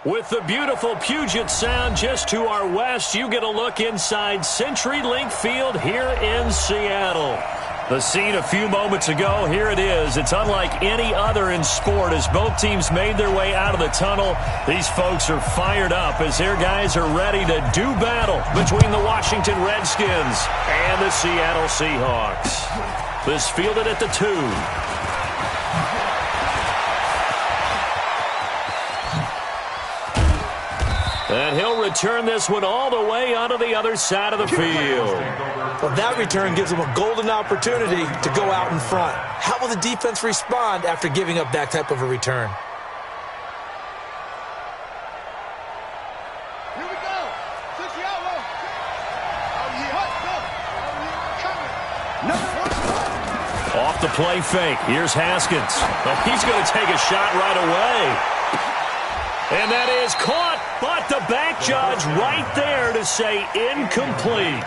With the beautiful Puget Sound just to our west, you get a look inside CenturyLink Field here in Seattle. The scene a few moments ago, here it is. It's unlike any other in sport as both teams made their way out of the tunnel. These folks are fired up as their guys are ready to do battle between the Washington Redskins and the Seattle Seahawks. This fielded at the 2. And he'll return this one all the way onto the other side of the field. Well, that return gives them a golden opportunity to go out in front. How will the defense respond after giving up that type of a return? Here we go. Off the play fake. Here's Haskins. Oh, he's going to take a shot right away. And that is caught, but the back judge right there to say incomplete.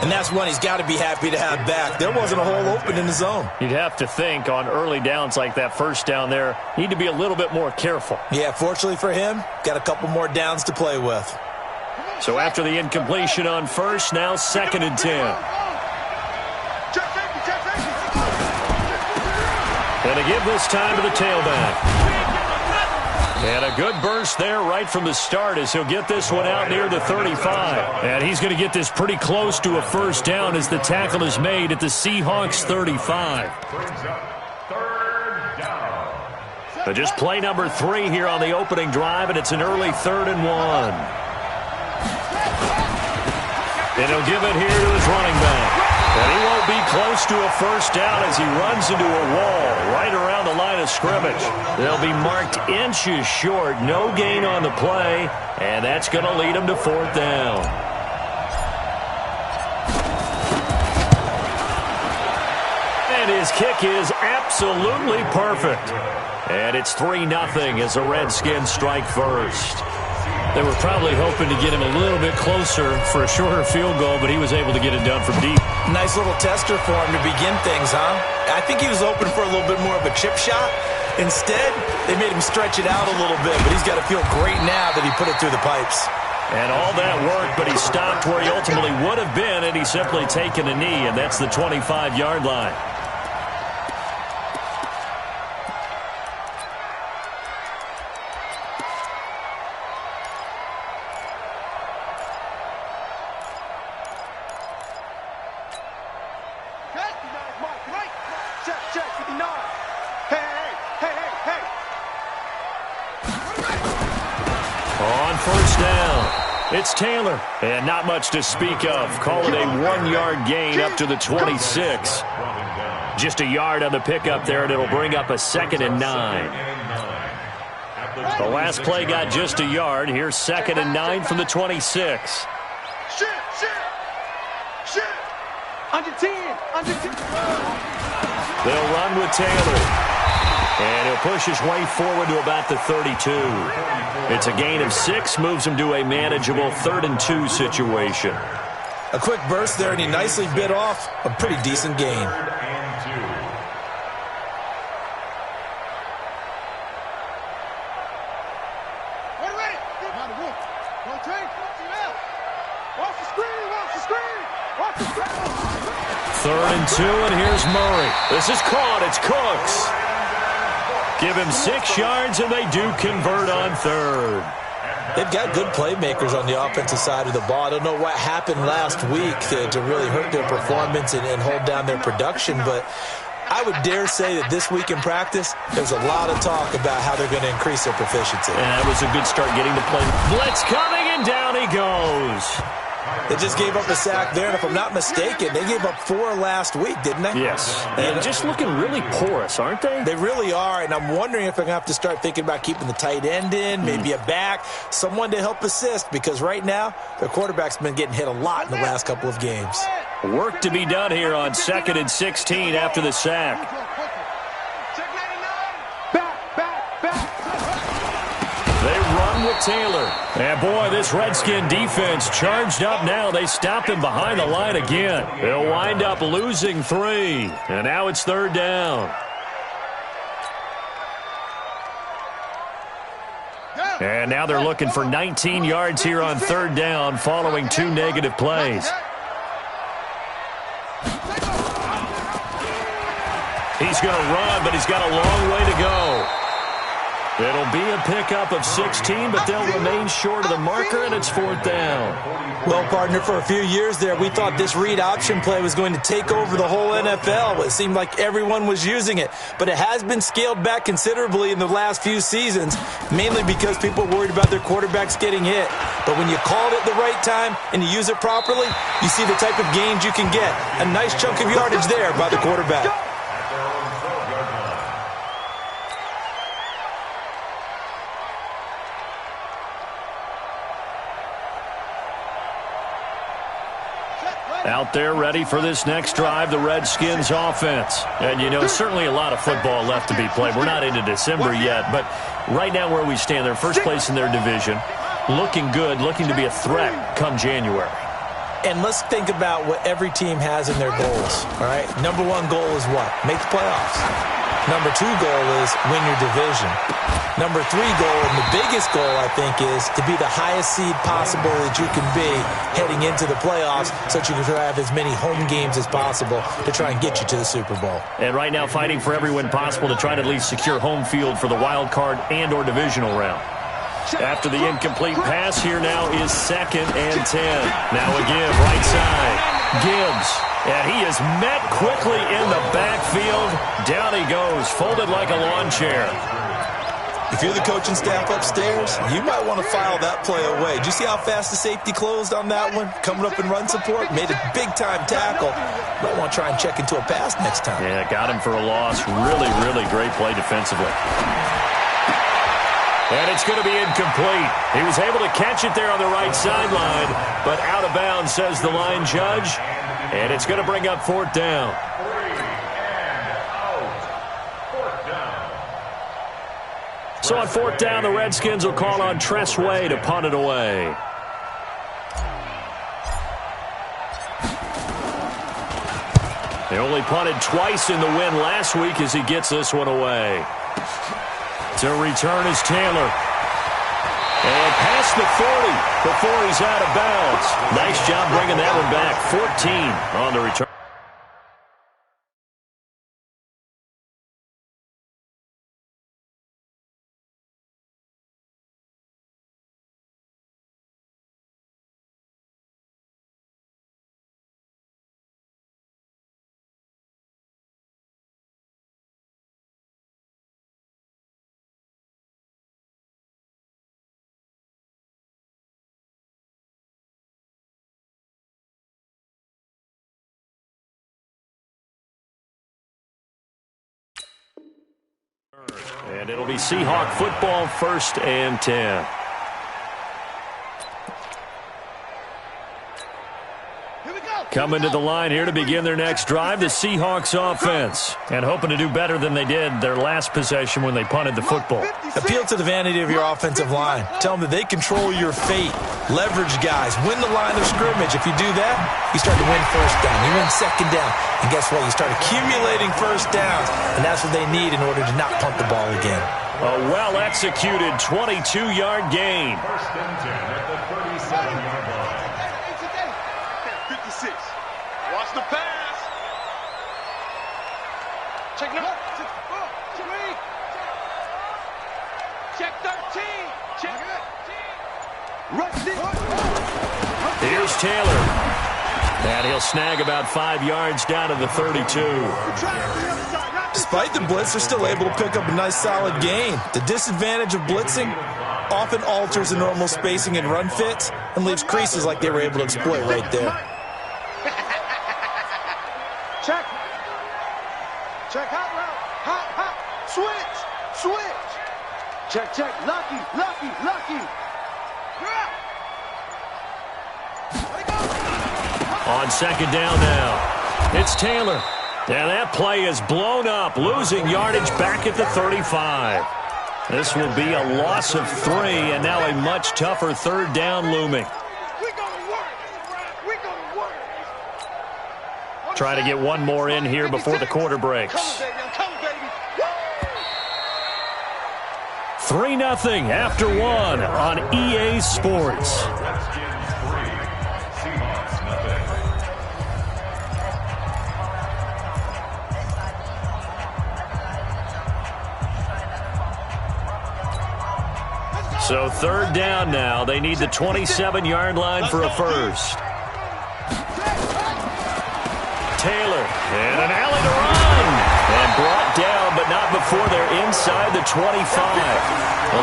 And that's one he's got to be happy to have back. There wasn't a hole open in the zone. You'd have to think on early downs like that first down there, need to be a little bit more careful. Yeah, fortunately for him, got a couple more downs to play with. So after the incompletion on first, now 2nd and 10. And to give this time to the tailback. And a good burst there right from the start as he'll get this one out near the 35. And he's going to get this pretty close to a first down as the tackle is made at the Seahawks 35. So just play number 3 here on the opening drive, and it's an early 3rd and 1. And he'll give it here to his running back. And he won't be close to a first down as he runs into a wall right around the line of scrimmage. They'll be marked inches short, no gain on the play, and that's going to lead him to 4th down. And his kick is absolutely perfect. And it's 3-0 as the Redskins strike first. They were probably hoping to get him a little bit closer for a shorter field goal, but he was able to get it done from deep. Nice little tester for him to begin things, huh? I think he was open for a little bit more of a chip shot. Instead, they made him stretch it out a little bit, but he's got to feel great now that he put it through the pipes. And all that work, but he stopped where he ultimately would have been, and he's simply taken a knee, and that's the 25-yard line. It's Taylor, and not much to speak of. Call it a 1-yard gain up to the 26. Just a yard on the pickup there, and it'll bring up a 2nd and 9. The last play got just a yard. Here's 2nd and 9 from the 26. Under 10. They'll run with Taylor. And he'll push his way forward to about the 32. It's a gain of 6, moves him to a manageable 3rd and 2 situation. A quick burst there, and he nicely bit off a pretty decent gain. Third and 2, and here's Murray. This is caught. It's Cooks. Give him 6 yards, and they do convert on 3rd. They've got good playmakers on the offensive side of the ball. I don't know what happened last week to really hurt their performance and hold down their production, but I would dare say that this week in practice, there's a lot of talk about how they're going to increase their proficiency. And that was a good start getting the play. Blitz coming, and down he goes. They just gave up a sack there, and if I'm not mistaken, they gave up 4 last week, didn't they? Yes. And just looking really porous, aren't they? They really are, and I'm wondering if they're going to have to start thinking about keeping the tight end in, maybe a back, someone to help assist, because right now, their quarterback's been getting hit a lot in the last couple of games. Work to be done here on 2nd and 16 after the sack. With Taylor. And boy, this Redskin defense charged up now. They stopped him behind the line again. They'll wind up losing 3. And now it's 3rd down. Go. And now they're looking for 19 yards here on third down following 2 negative plays. He's going to run, but he's got a long way to go. It'll be a pickup of 16, but they'll remain short of the marker, and it's 4th down. Well, partner, for a few years there, we thought this read option play was going to take over the whole NFL. It seemed like everyone was using it, but it has been scaled back considerably in the last few seasons, mainly because people are worried about their quarterbacks getting hit. But when you call it at the right time and you use it properly, you see the type of gains you can get. A nice chunk of yardage there by the quarterback. Out there ready for this next drive, the Redskins offense. And, you know, certainly a lot of football left to be played. We're not into December yet, but right now where we stand, they're first place in their division, looking good, looking to be a threat come January. And let's think about what every team has in their goals, all right? Number 1 goal is what? Make the playoffs. Number 2 goal is win your division. Number 3 goal, and the biggest goal, I think, is to be the highest seed possible that you can be heading into the playoffs so that you can have as many home games as possible to try and get you to the Super Bowl. And right now fighting for every win possible to try to at least secure home field for the wild card and or divisional round. After the incomplete pass, here now is 2nd and 10. Now a give, right side. Gibbs. And he is met quickly in the backfield. Down he goes, folded like a lawn chair. If you're the coaching staff upstairs, you might want to file that play away. Did you see how fast the safety closed on that one? Coming up in run support, made a big-time tackle. Might want to try and check into a pass next time. Yeah, got him for a loss. Really, really great play defensively. And it's going to be incomplete. He was able to catch it there on the right sideline, but out of bounds, says the line judge. And it's going to bring up 4th down. So on 4th down, the Redskins will call on Tress Way to punt it away. They only punted twice in the win last week as he gets this one away. To return is Taylor. And past the 40 before he's out of bounds. Nice job bringing that one back. 14 on the return. And it'll be Seahawk football, 1st and 10. Coming to the line here to begin their next drive, the Seahawks offense. And hoping to do better than they did their last possession when they punted the football. Appeal to the vanity of your offensive line. Tell them that they control your fate. Leverage guys. Win the line of scrimmage. If you do that, you start to win 1st down. You win 2nd down. And guess what? You start accumulating 1st downs. And that's what they need in order to not punt the ball again. A well-executed 22-yard gain. 1st and 10 at the 37-yard line. 56. Watch the pass. Check number 6, 4, 3. Check 13. Check 13. Rush it. Here's Taylor. And he'll snag about 5 yards down to the 32. Despite the blitz, they're still able to pick up a nice solid gain. The disadvantage of blitzing often alters the normal spacing and run fits and leaves creases like they were able to exploit right there. Check. Check hot route. Hot. Switch. Check. Lucky. On 2nd down now, it's Taylor. And that play is blown up, losing yardage back at the 35. This will be a loss of 3, and now a much tougher 3rd down looming. Try to get one more in here before the quarter breaks. 3-0 after one on EA Sports. So third down now. They need the 27-yard line for a first. Taylor, and an alley to run. And brought down, but not before they're inside the 25.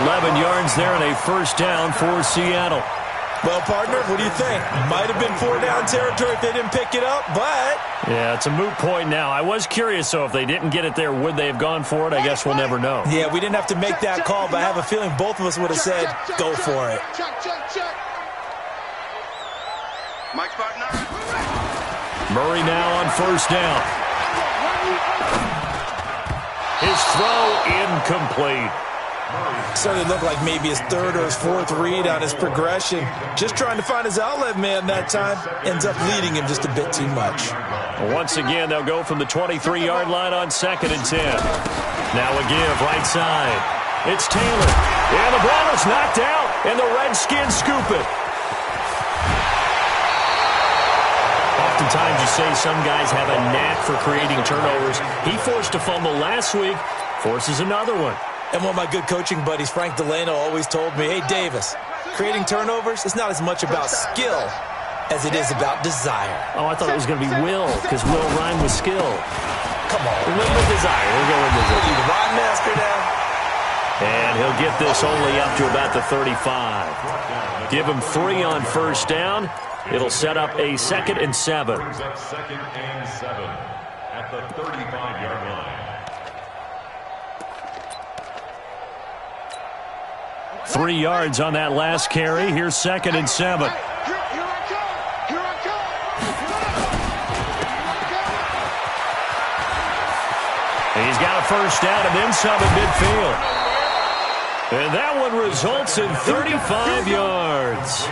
11 yards there and a first down for Seattle. Well, partner, what do you think? Might have been 4-down territory if they didn't pick it up, but... Yeah, it's a moot point now. I was curious, so if they didn't get it there, would they have gone for it? I guess we'll never know. Yeah, we didn't have to make that call, but I have a feeling both of us would have said, go for it. Mike's partner. Murray now on first down. His throw incomplete. Certainly looked like maybe his third or his fourth read on his progression. Just trying to find his outlet man that time. Ends up leading him just a bit too much. Once again, they'll go from the 23-yard line on 2nd and 10. Now a give right side. It's Taylor. And the ball is knocked out, and the Redskins scoop it. Oftentimes you say some guys have a knack for creating turnovers. He forced a fumble last week, forces another one. And one of my good coaching buddies, Frank Delano, always told me, hey, Davis, creating turnovers is not as much about skill as it is about desire. Oh, I thought it was going to be will, because will rhyme with skill. Come on. We'll go with desire. We'll go with desire. What are you, the rhyme master now? And he'll get this only up to about the 35. Give him 3 on first down. It'll set up a 2nd and 7. 2nd and 7 at the 35-yard line. 3 yards on that last carry. Here's 2nd and 7. He's got a first down and then some at midfield. And that one results in 35 yards.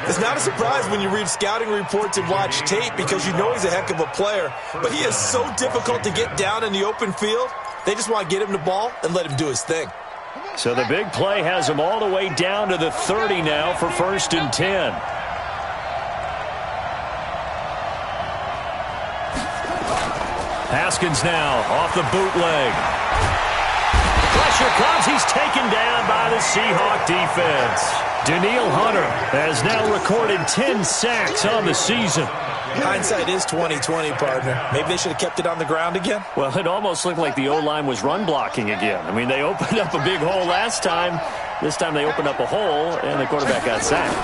It's not a surprise when you read scouting reports and watch tape because you know he's a heck of a player. But he is so difficult to get down in the open field. They just want to get him the ball and let him do his thing. So the big play has him all the way down to the 30 now for 1st and 10. Haskins now off the bootleg. Pressure comes. He's taken down by the Seahawk defense. Daniil Hunter has now recorded 10 sacks on the season. Hindsight is 20/20, partner. Maybe they should have kept it on the ground again. Well, it almost looked like the O-line was run blocking again. I mean, they opened up a big hole last time. This time they opened up a hole, and the quarterback got sacked.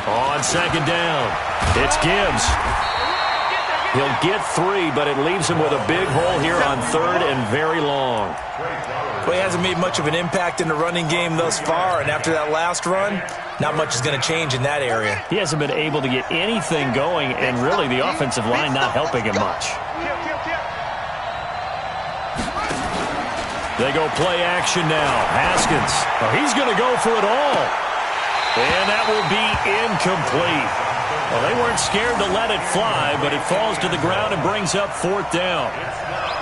On 2nd down, it's Gibbs. He'll get 3, but it leaves him with a big hole here on 3rd and very long. Well, he hasn't made much of an impact in the running game thus far, and after that last run, not much is going to change in that area. He hasn't been able to get anything going, and really the offensive line not helping him much. They go play action now. Haskins. Oh, he's going to go for it all. And that will be incomplete. Well, they weren't scared to let it fly, but it falls to the ground and brings up 4th down.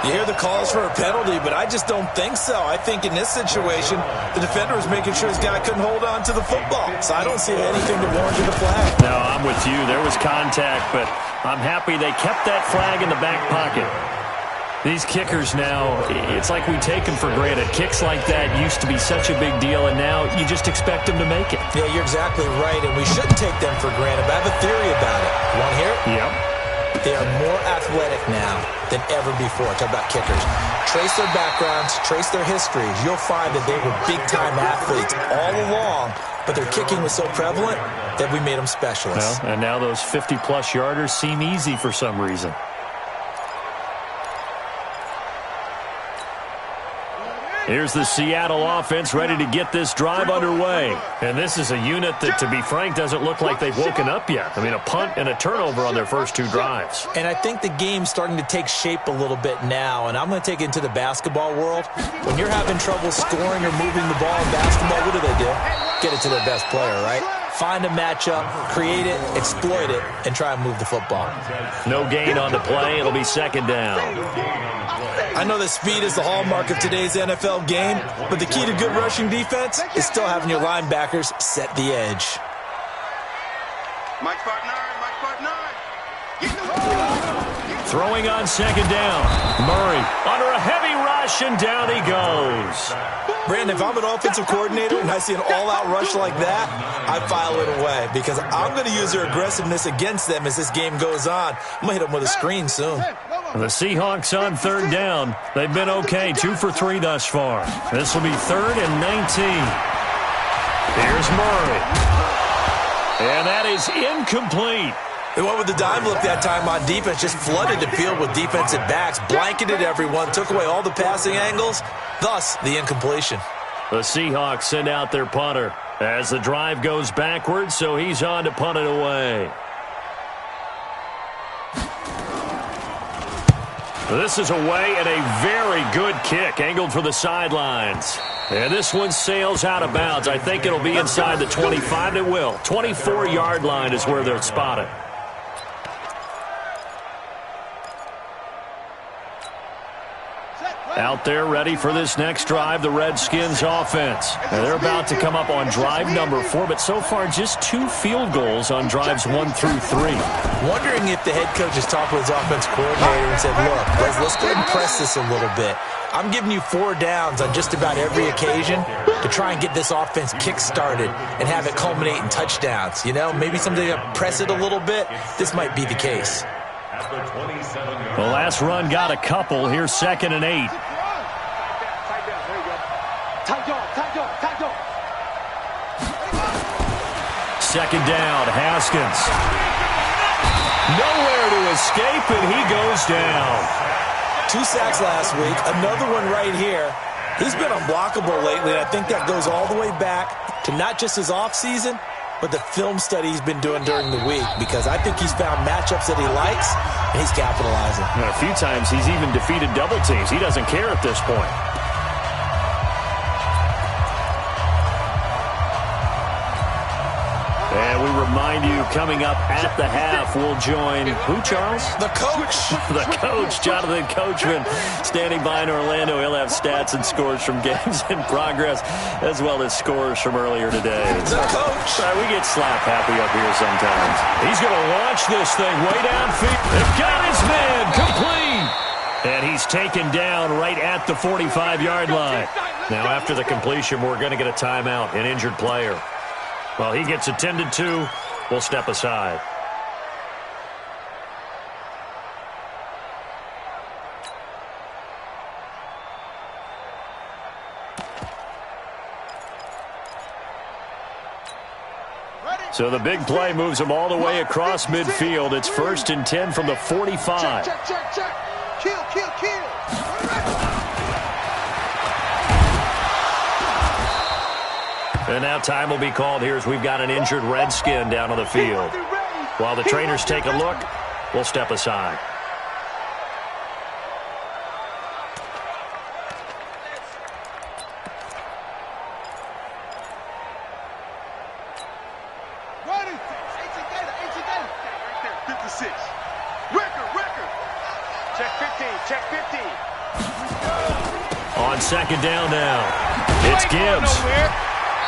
You hear the calls for a penalty, but I just don't think so. I think in this situation, the defender was making sure his guy couldn't hold on to the football. So I don't see anything to warrant the flag. No, I'm with you. There was contact, but I'm happy they kept that flag in the back pocket. These kickers now, it's like we take them for granted. Kicks like that used to be such a big deal, and now you just expect them to make it. Yeah, you're exactly right, and we shouldn't take them for granted, but I have a theory about it. Want to hear it? Yep. They are more athletic now than ever before. Talk about kickers. Trace their backgrounds, trace their histories. You'll find that they were big-time athletes all along, but their kicking was so prevalent that we made them specialists. Well, and now those 50-plus yarders seem easy for some reason. Here's the Seattle offense ready to get this drive underway. And this is a unit that, to be frank, doesn't look like they've woken up yet. I mean, a punt and a turnover on their first 2 drives. And I think the game's starting to take shape a little bit now, and I'm going to take it into the basketball world. When you're having trouble scoring or moving the ball in basketball, what do? Get it to their best player, right? find a matchup, create it, exploit it, and try and move the football. No gain on the play. It'll be second down. I know that speed is the hallmark of today's NFL game, but the key to good rushing defense is still having your linebackers set the edge. Mike Spartan 9, Mike Spartan 9. Throwing on second down. Murray under a heavy rush, and down he goes. Brandon, if I'm an offensive coordinator and I see an all-out rush like that, I file it away because I'm going to use their aggressiveness against them as this game goes on. I'm going to hit them with a screen soon. The Seahawks on third down. They've been okay, 2 for 3 thus far. This will be 3rd and 19. Here's Murray. And that is incomplete. They went with the dime look that time on defense, just flooded the field with defensive backs, blanketed everyone, took away all the passing angles, thus the incompletion. The Seahawks send out their punter as the drive goes backwards, so he's on to punt it away. This is away and a very good kick, angled for the sidelines. And this one sails out of bounds. I think it'll be inside the 25. It will. 24-yard line is where they're spotted. Out there ready for this next drive, the Redskins offense. And they're about to come up on drive number 4, but so far just 2 field goals on drives 1 through 3. Wondering if the head coach has talked with his offense coordinator and said, look, let's go ahead and press this a little bit. I'm giving you 4 downs on just about every occasion to try and get this offense kick-started and have it culminate in touchdowns. You know, maybe someday to press it a little bit. This might be the case. The last run got a couple. Here's 2nd and 8. Second down, Haskins. Nowhere to escape, and he goes down. 2 sacks last week, another one right here. He's been unblockable lately, and I think that goes all the way back to not just his offseason, but the film study he's been doing during the week, because I think he's found matchups that he likes, and he's capitalizing. And a few times he's even defeated double teams. He doesn't care at this point. And we remind you, coming up at the half, we'll join who, Charles? The coach. The coach, Jonathan Coachman, standing by in Orlando. He'll have stats and scores from games in progress, as well as scores from earlier today. The coach. We get slap happy up here sometimes. He's going to launch this thing way downfield. They've got his man complete. And he's taken down right at the 45-yard line. Now, after the completion, we're going to get a timeout, an injured player. Well, he gets attended to. We'll step aside. So the big play moves him all the way across midfield. It's 1st and 10 from the 45. Check. Kill. And now time will be called here as we've got an injured Redskin down on the field. While the trainers take a look, we'll step aside. On second down now, it's Gibbs.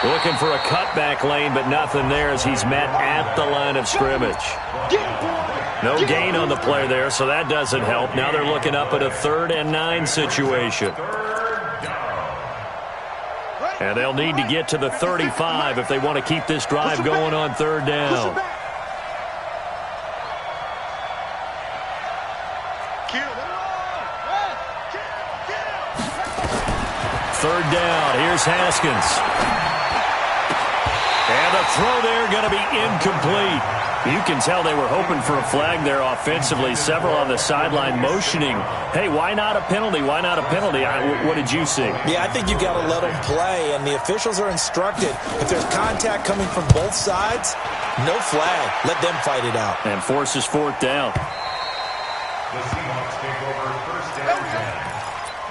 Looking for a cutback lane, but nothing there as he's met at the line of scrimmage. No gain on the play there, so that doesn't help. Now they're looking up at a 3rd and 9 situation. And they'll need to get to the 35 if they want to keep this drive going on 3rd down. Third down, here's Haskins. And the throw there going to be incomplete. You can tell they were hoping for a flag there offensively. Several on the sideline motioning, hey, why not a penalty? Why not a penalty? What did you see? Yeah, I think you've got to let them play, and the officials are instructed. If there's contact coming from both sides, no flag. Let them fight it out. And forces 4th down. The Seahawks take over 1st and 10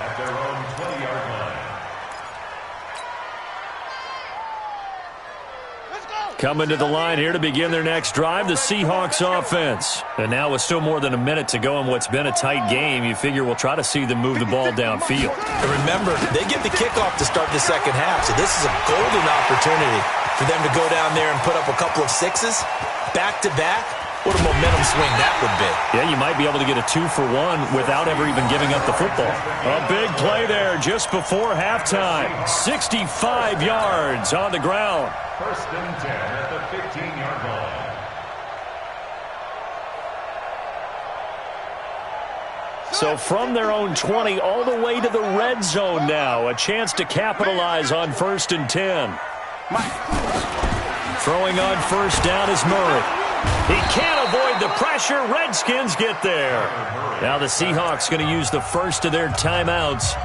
at their own 20-yard line. Coming to the line here to begin their next drive, the Seahawks offense. And now with still more than a minute to go in what's been a tight game, you figure we'll try to see them move the ball downfield. And remember, they get the kickoff to start the second half, so this is a golden opportunity for them to go down there and put up a couple of sixes back-to-back. What a momentum swing that would be. Yeah, you might be able to get a 2-for-1 without ever even giving up the football. A big play there just before halftime. 65 yards on the ground. First and 10 at the 15-yard line. So from their own 20 all the way to the red zone now. A chance to capitalize on 1st and 10. Throwing on first down is Murray. He can't avoid the pressure. Redskins get there. Now the Seahawks going to use the first of their timeouts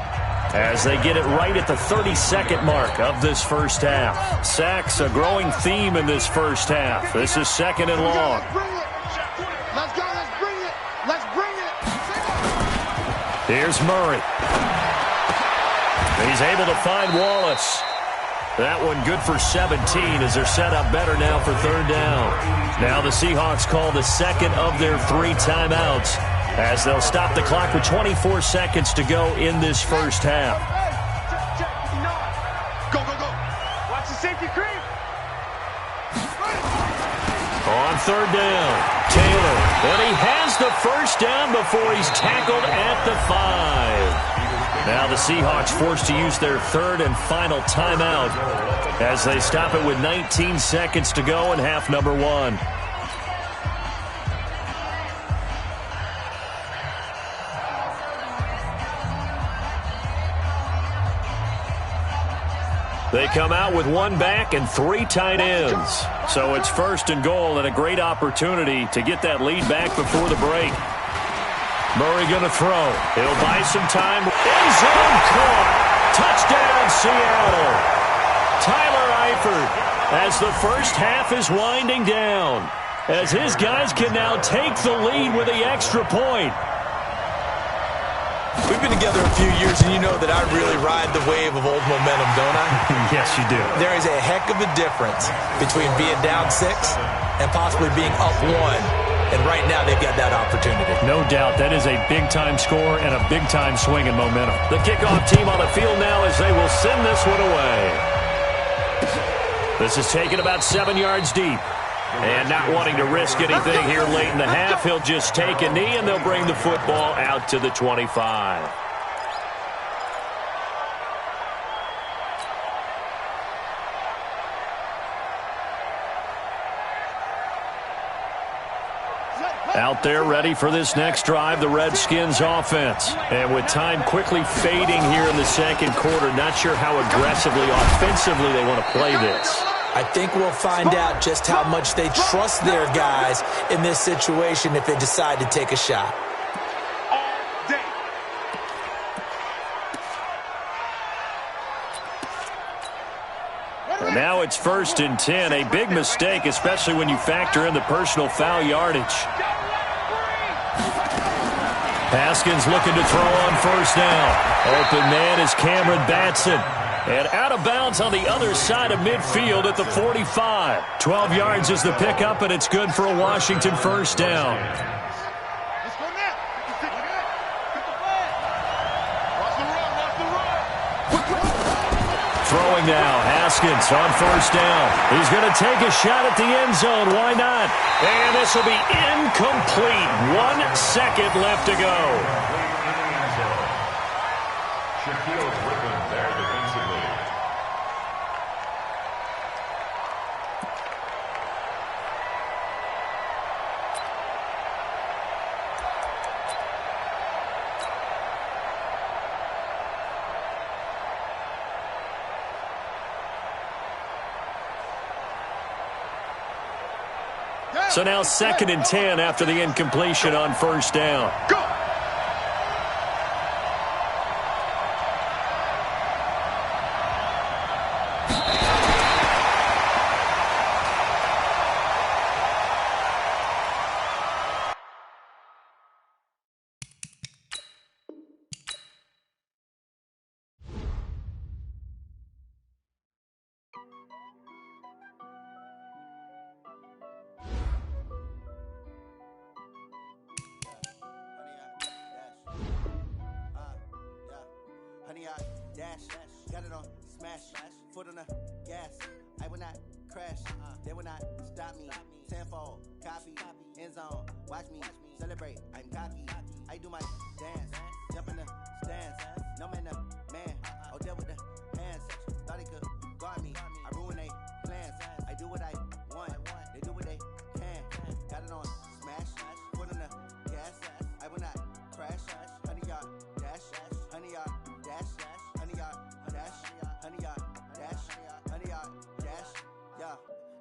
as they get it right at the 30-second mark of this first half. Sacks, a growing theme in this first half. This is 2nd and long. Let's go, let's bring it. Let's bring it. Here's Murray. He's able to find Wallace. That one good for 17 as they're set up better now for 3rd down. Now the Seahawks call the second of their 3 timeouts as they'll stop the clock with 24 seconds to go in this first half. Go, go, go. Watch the safety creep. On 3rd down, Taylor. And he has the first down before he's tackled at the 5. Now the Seahawks forced to use their 3rd and final timeout as they stop it with 19 seconds to go in half number 1. They come out with 1 back and 3 tight ends. So it's 1st and goal and a great opportunity to get that lead back before the break. Murray going to throw. He'll buy some time. End zone caught. Touchdown, Seattle. Tyler Eifert as the first half is winding down. As his guys can now take the lead with the extra point. We've been together a few years, and you know that I really ride the wave of old momentum, don't I? Yes, you do. There is a heck of a difference between being down 6 and possibly being up 1. And right now, they've got that opportunity. No doubt. That is a big-time score and a big-time swing in momentum. The kickoff team on the field now as they will send this one away. This is taken about 7 yards deep. And not wanting to risk anything here late in the half, he'll just take a knee, and they'll bring the football out to the 25. Out there ready for this next drive, the Redskins offense. And with time quickly fading here in the second quarter, not sure how aggressively, offensively they want to play this. I think we'll find out just how much they trust their guys in this situation if they decide to take a shot. And now it's 1st and 10, a big mistake, especially when you factor in the personal foul yardage. Haskins looking to throw on first down. Open man is Cameron Batson. And out of bounds on the other side of midfield at the 45. 12 yards is the pickup, and it's good for a Washington first down. Throwing now, Haskins on first down. He's going to take a shot at the end zone. Why not? And this will be incomplete. 1 second left to go. Shaquille's with him there defensively. So now 2nd and 10 after the incompletion on first down. Go! Got it on smash. Foot on the gas. I will not crash. They will not stop me. Tenfold, copy, end zone. Watch me celebrate. I'm cocky. I do my dance. Jump in the stands. No man, the man. Oh, deal with the hands. Thought he could guard me. I ruin they plans. I do what I want. They do what they can. Got it on smash. Foot on the gas. I will not crash. 100-yard dash. 100-yard dash. 100-yard dash. 100-yard dash. 100-yard dash. Yeah.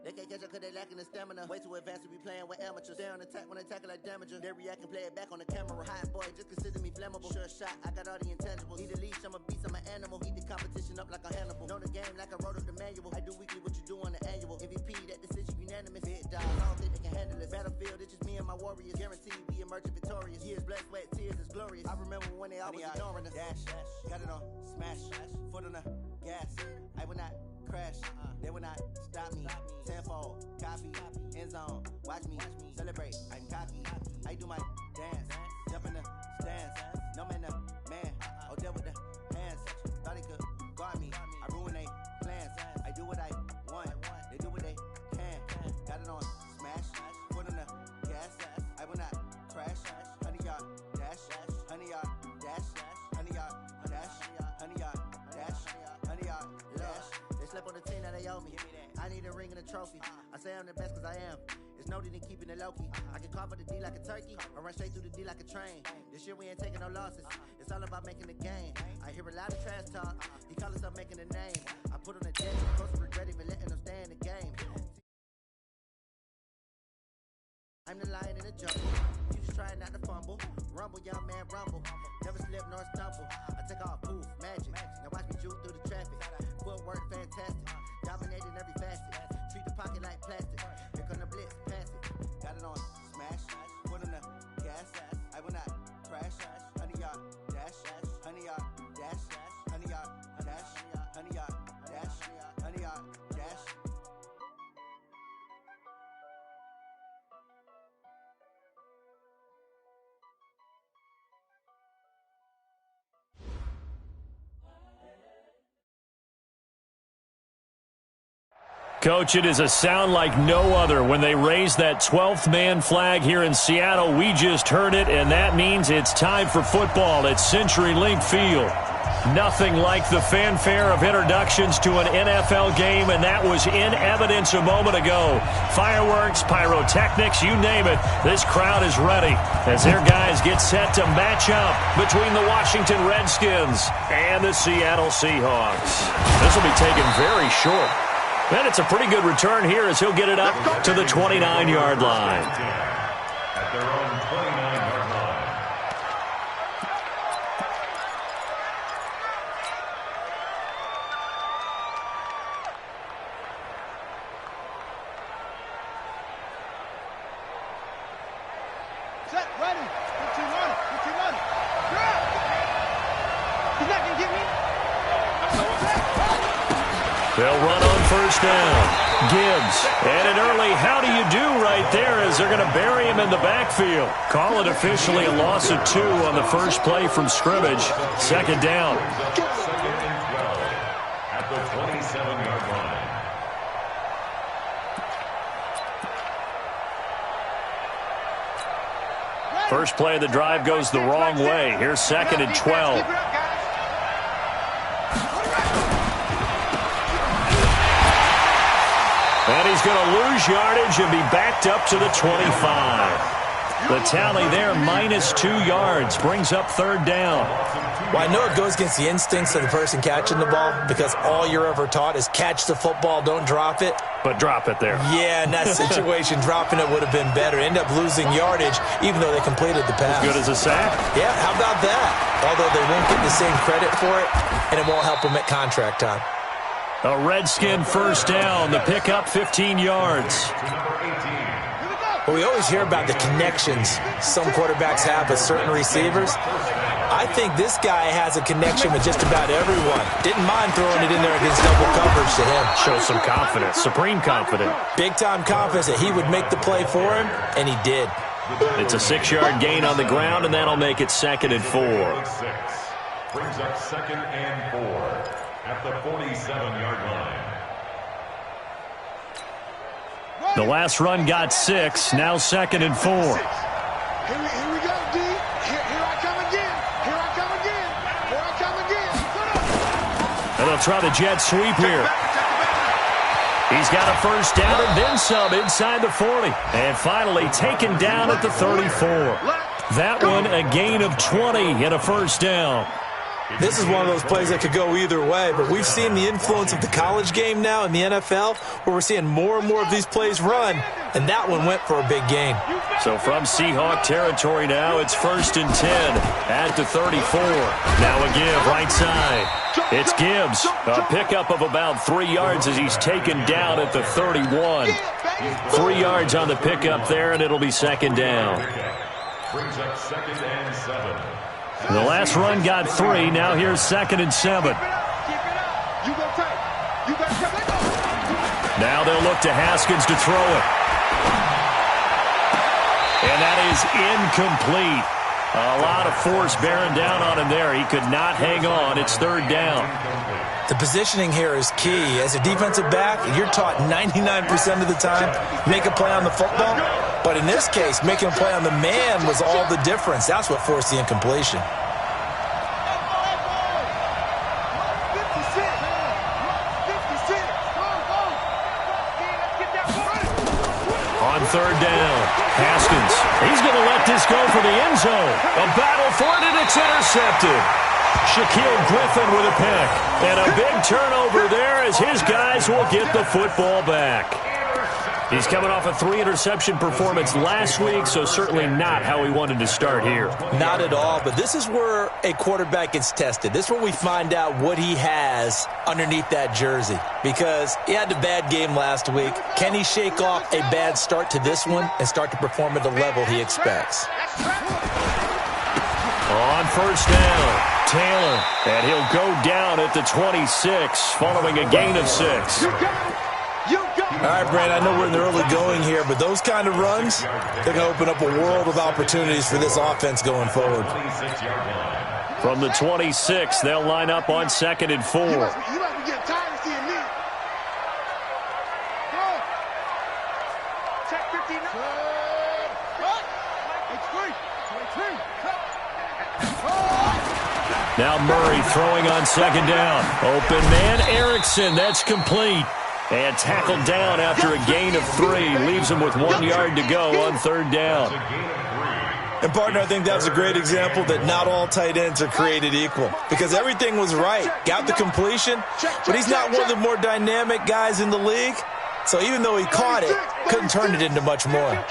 They can't catch up cause they lacking the stamina. Way too advanced to be playing with amateurs. Stay on attack when they tackle like damager. They react and play it back on the camera. Hot boy, just consider me flammable. Sure shot, I got all the intangibles. Need a leash, I'm a beast, I'm an animal. Eat the competition up like a Hannibal. Know the game like I wrote up the manual. I do weekly what you do on the annual. MVP, that decision unanimous. Big dog, I don't think they can handle it. Battlefield, it's just me and my warriors. Guaranteed we emerge victorious. Years, blood, sweat, tears, is glorious. I remember when they always ignoring us. Dash, got it on smash. Foot on the gas. I will not crash. They will not stop me. Tenfold, copy, end zone. Watch me celebrate. I'm cocky. I do my dance. Jump in the stands. No man, the man. Oh, deal with the hands. Thought he could guard me. I ruin they plans. I do what I want. They do what they can. Got it on smash. Foot on the gas. I will not crash. 100-yard dash. 100-yard dash. 100-yard dash. 100-yard dash. 100-yard dash. They slept on the team that they owe me. I need a ring and a trophy. I say I'm the best cause I am. It's no need in keeping it low-key. I can carve up the D like a turkey or run straight through the D like a train. This year we ain't taking no losses. It's all about making the game. I hear a lot of trash talk. He call us up making a name. I put on a jet. Supposed to regret even letting them stay in the game. I'm the lion in the jungle. You just trying not to fumble. Rumble, young man, rumble. Never slip nor stumble. I take off, poof, magic. Now watch me juke through the traffic. Footwork fantastic. Dominating every facet. Treat the pocket like plastic. Here come the blitz, pass it. Got it on smash. Foot on the gas. I will not crash. 100-yard dash. 100-yard dash. 100-yard dash. 100-yard dash. 100-yard dash. Coach, it is a sound like no other when they raise that 12th man flag here in Seattle. We just heard it, and that means it's time for football at CenturyLink Field. Nothing like the fanfare of introductions to an NFL game, and that was in evidence a moment ago. Fireworks, pyrotechnics, you name it. This crowd is ready as their guys get set to match up between the Washington Redskins and the Seattle Seahawks. This will be taken very short. And it's a pretty good return here as he'll get it up to the 29-yard line. At their own 29-yard line. Set, ready. Put your money. Put your money. Drop. He's not going to get me. They'll run on first down. Gibbs. And an early how do you do right there as they're going to bury him in the backfield. Call it officially a loss of 2 on the first play from scrimmage. Second down. Second and 12 at the 27-yard line. First play of the drive goes the wrong way. Here's second and 12. And he's going to lose yardage and be backed up to the 25. The tally there, -2 yards, brings up third down. Well, I know it goes against the instincts of the person catching the ball because all you're ever taught is catch the football, don't drop it. But drop it there. Yeah, in that situation, dropping it would have been better. End up losing yardage even though they completed the pass. As good as a sack? Yeah, how about that? Although they won't get the same credit for it, and it won't help them at contract time. A Redskin first down. The pickup 15 yards. Well, we always hear about the connections some quarterbacks have with certain receivers. I think this guy has a connection with just about everyone. Didn't mind throwing it in there against double coverage to him. Shows some confidence, supreme confidence. Big-time confidence that he would make the play for him, and he did. It's a 6-yard gain on the ground, and that'll make it second and 4. Brings up 2nd and 4 at the 47-yard line. The last run got 6. Now 2nd and 4. Here we go, D. Here I come again. Here I come again. Here I come again. And they'll try the jet sweep here. He's got a first down and then some inside the 40. And finally taken down at the 34. That one a gain of 20 and a first down. This is one of those plays that could go either way, but we've seen the influence of the college game now in the NFL, where we're seeing more and more of these plays run, and that one went for a big gain. So from Seahawk territory now, it's 1st and 10 at the 34. Now a give right side. It's Gibbs. A pickup of about 3 yards as he's taken down at the 31. 3 yards on the pickup there, and it'll be 2nd down. Brings up 2nd and 7. The last run got 3. Now here's 2nd and 7. Now they'll look to Haskins to throw it. And that is incomplete. A lot of force bearing down on him there. He could not hang on. It's 3rd down. The positioning here is key. As a defensive back, you're taught 99% of the time, make a play on the football. But in this case, making a play on the man was all the difference. That's what forced the incompletion. On 3rd down, Haskins. He's going to let this go for the end zone. A battle for it, and it's intercepted. Shaquille Griffin with a pick. And a big turnover there as his guys will get the football back. He's coming off a 3-interception performance last week, so certainly not how he wanted to start here. Not at all, but this is where a quarterback gets tested. This is where we find out what he has underneath that jersey, because he had a bad game last week. Can he shake off a bad start to this one and start to perform at the level he expects? On 1st down, Taylor, and he'll go down at the 26 following a gain of 6. All right, Brand, I know we're in the early going here, but those kind of runs, they're going to open up a world of opportunities for this offense going forward. From the 26, they'll line up on 2nd and 4. You must be getting tired of seeing me. Go. Check 15. Now Murray throwing on 2nd down. Open man, Erickson. That's complete. And tackled down after a gain of 3. Leaves him with 1 yard to go on 3rd down. And, partner, I think that's a great example that not all tight ends are created equal, because everything was right. Got the completion, but he's not one of the more dynamic guys in the league. So even though he caught it, couldn't turn it into much more.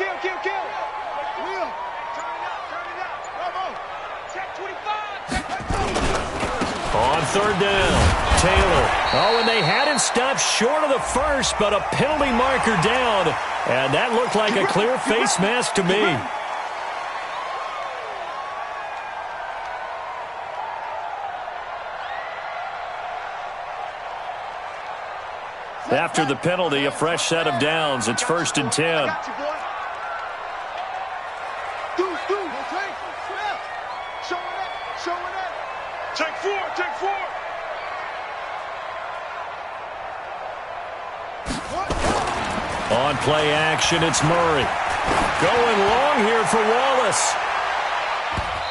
On 3rd down, Taylor. Oh, and they had him stopped short of the first, but a penalty marker down. And that looked like a clear face mask to me. After the penalty, a fresh set of downs. It's 1st and 10. Take 4. On play action, it's Murray. Going long here for Wallace.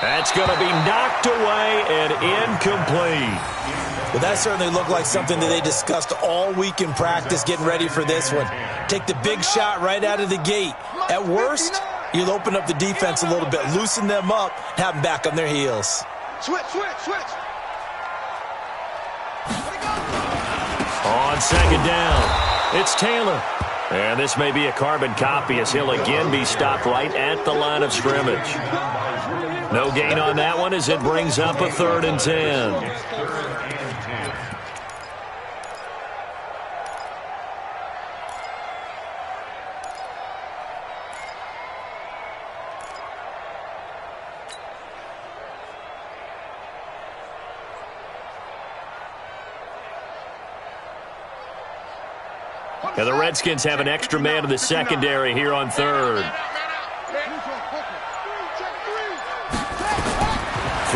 That's going to be knocked away and incomplete. Well, that certainly looked like something that they discussed all week in practice getting ready for this one. Take the big shot right out of the gate. At worst, you'll open up the defense a little bit, loosen them up, have them back on their heels. Switch. On 2nd down, it's Taylor. And this may be a carbon copy as he'll again be stopped right at the line of scrimmage. No gain on that one as it brings up a 3rd and 10. And the Redskins have an extra man in the secondary here on 3rd.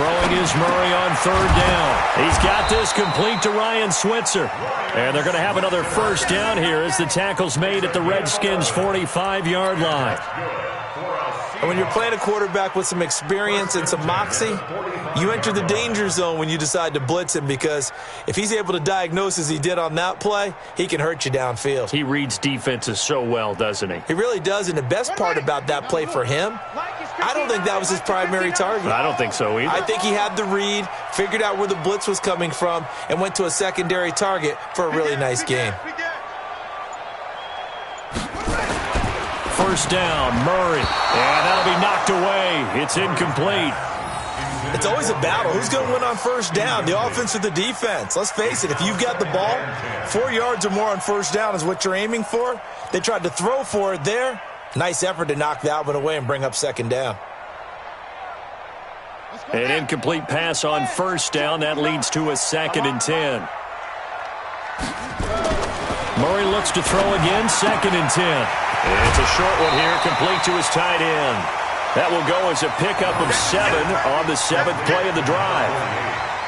Throwing is Murray on third down. He's got this complete to Ryan Switzer. And they're going to have another first down here as the tackle's made at the Redskins' 45-yard line. And when you're playing a quarterback with some experience and some moxie, you enter the danger zone when you decide to blitz him, because if he's able to diagnose as he did on that play, he can hurt you downfield. He reads defenses so well, doesn't he? He really does, and the best part about that play for him, I don't think that was his primary target. I don't think so either. I think he had the read, figured out where the blitz was coming from, and went to a secondary target for a really nice game. First down, Murray. And that'll be knocked away. It's incomplete. It's always a battle. Who's going to win on first down, the offense or the defense? Let's face it, if you've got the ball, 4 yards or more on first down is what you're aiming for. They tried to throw for it there. Nice effort to knock that one away and bring up second down. An incomplete pass on first down. That leads to a 2nd and 10. Murray looks to throw again, 2nd and 10. It's a short one here, complete to his tight end. That will go as a pickup of 7 on the 7th play of the drive.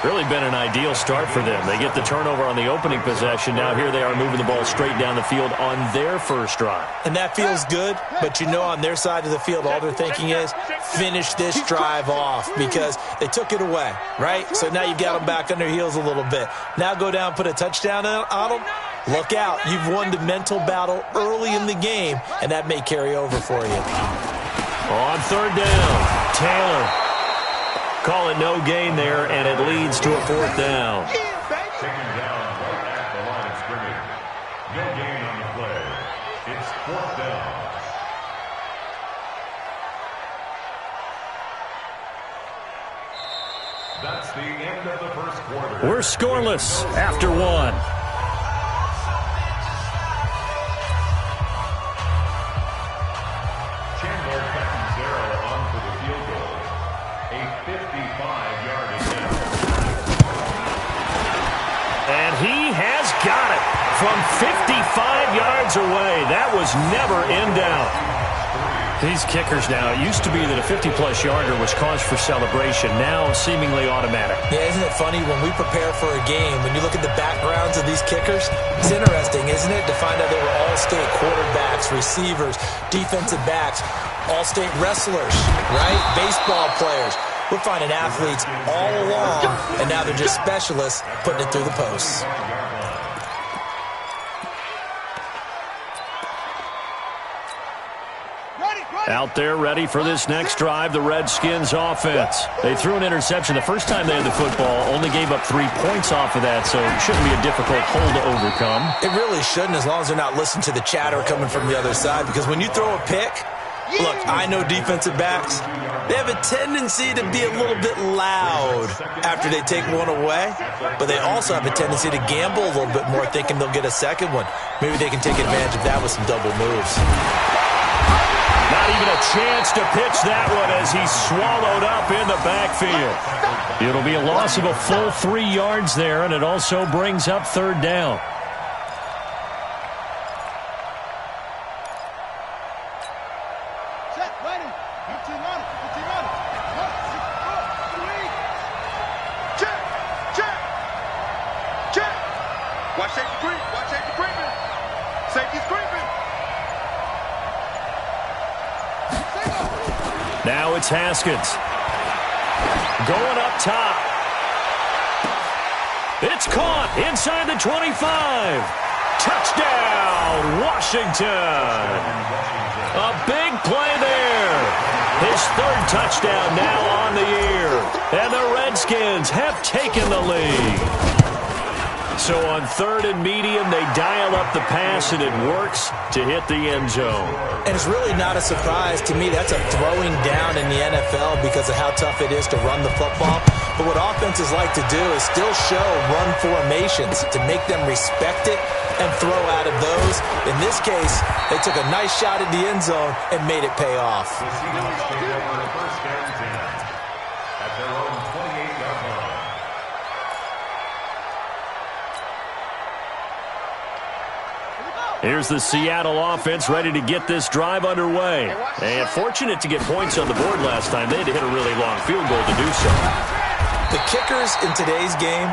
Really been an ideal start for them. They get the turnover on the opening possession. Now here they are moving the ball straight down the field on their first drive. And that feels good, but you know on their side of the field all they're thinking is finish this drive off, because they took it away, right? So now you've got them back on their heels a little bit. Now go down, put a touchdown on them. Look out. You've won the mental battle early in the game, and that may carry over for you. On third down, Taylor. Call it no gain there, and it leads to a 4th down. Taken down right at the line of scrimmage. No gain on the play. It's 4th down. That's the end of the first quarter. We're scoreless after 1. Got it from 55 yards away. That was never in doubt. These kickers now, it used to be that a 50-plus yarder was cause for celebration. Now seemingly automatic. Yeah, isn't it funny when we prepare for a game, when you look at the backgrounds of these kickers, it's interesting, isn't it, to find out they were all-state quarterbacks, receivers, defensive backs, all-state wrestlers, right? Baseball players. We're finding athletes all along, and now they're just specialists putting it through the posts. Out there ready for this next drive, the Redskins offense. They threw an interception the first time they had the football, only gave up 3 points off of that, so it shouldn't be a difficult hole to overcome. It really shouldn't, as long as they're not listening to the chatter coming from the other side, because when you throw a pick, look, I know defensive backs, they have a tendency to be a little bit loud after they take one away, but they also have a tendency to gamble a little bit more, thinking they'll get a second one. Maybe they can take advantage of that with some double moves. Not even a chance to pitch that one as he's swallowed up in the backfield. It'll be a loss of a full 3 yards there, and it also brings up third down. Set, ready. 15 on it. 15 on it. 1, 6, 4, 3. Check. Check. Check. Watch safety creep. Watch safety creeping. Safety's creeping. Now it's Haskins. Going up top. It's caught inside the 25. Touchdown, Washington. A big play there. His 3rd touchdown now on the year. And the Redskins have taken the lead. So on 3rd and medium, they dial up the pass, and it works to hit the end zone. And it's really not a surprise to me. That's a throwing down in the NFL because of how tough it is to run the football. But what offenses like to do is still show run formations to make them respect it and throw out of those. In this case, they took a nice shot at the end zone and made it pay off. The Seahawks take over first and 10 at their own 28-yard line. Here's the Seattle offense ready to get this drive underway. And fortunate to get points on the board last time. They had to hit a really long field goal to do so. The kickers in today's game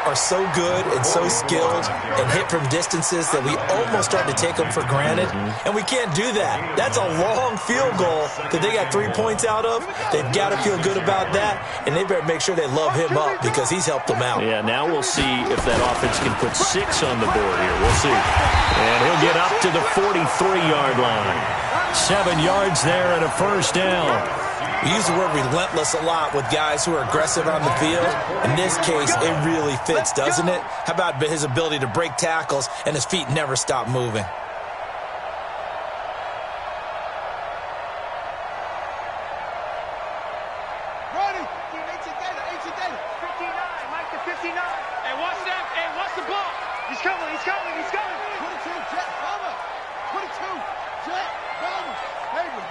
are so good and so skilled and hit from distances that we almost start to take them for granted, and we can't do that. That's a long field goal that they got 3 points out of. They've got to feel good about that, and they better make sure they love him up because he's helped them out. Yeah, now we'll see if that offense can put 6 on the board here. We'll see. And he'll get up to the 43-yard line. 7 yards there and a first down. We use the word relentless a lot with guys who are aggressive on the field. In this case, it really fits, doesn't it? How about his ability to break tackles and his feet never stop moving? Ready? 18 data. 59, Mike to 59. Hey, watch that. Hey, watch the ball. He's coming. 22, jet bomber. 22, jet bomber. Hayward.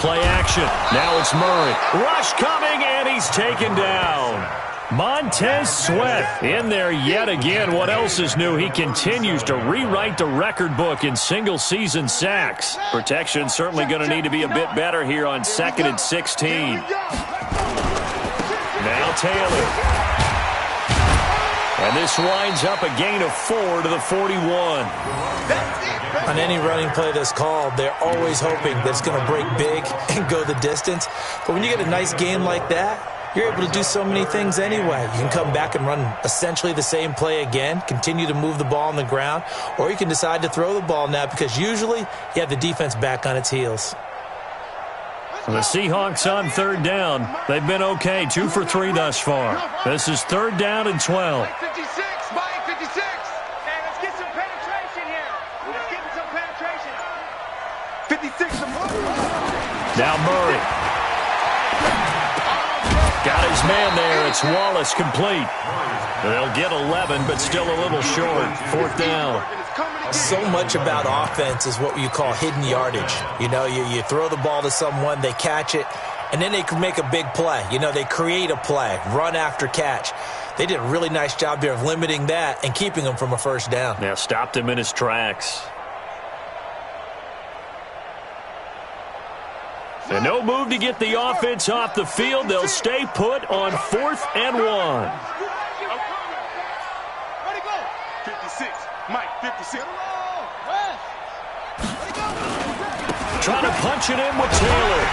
Play action. Now it's Murray. Rush coming, and he's taken down. Montez Sweat in there yet again. What else is new? He continues to rewrite the record book in single-season sacks. Protection certainly going to need to be a bit better here on 2nd and 16. Now Taylor. And this winds up a gain of 4 to the 41. On any running play that's called, they're always hoping that it's going to break big and go the distance. But when you get a nice game like that, you're able to do so many things anyway. You can come back and run essentially the same play again, continue to move the ball on the ground, or you can decide to throw the ball now because usually you have the defense back on its heels. The Seahawks on 3rd down. They've been okay, 2 for 3 thus far. This is 3rd down and 12. 56. Hey, let's get some penetration here. Let's get some penetration. 56. Now Murray. Got his man there. It's Wallace complete. They'll get 11, but still a little short. 4th down. So much about offense is what you call hidden yardage. You know, you throw the ball to someone, they catch it, and then they can make a big play. You know, they create a play, run after catch. They did a really nice job there of limiting that and keeping him from a first down. Now stopped him in his tracks. And no move to get the offense off the field. They'll stay put on 4th and 1. 56. Mike, 56. Trying to punch it in with Taylor.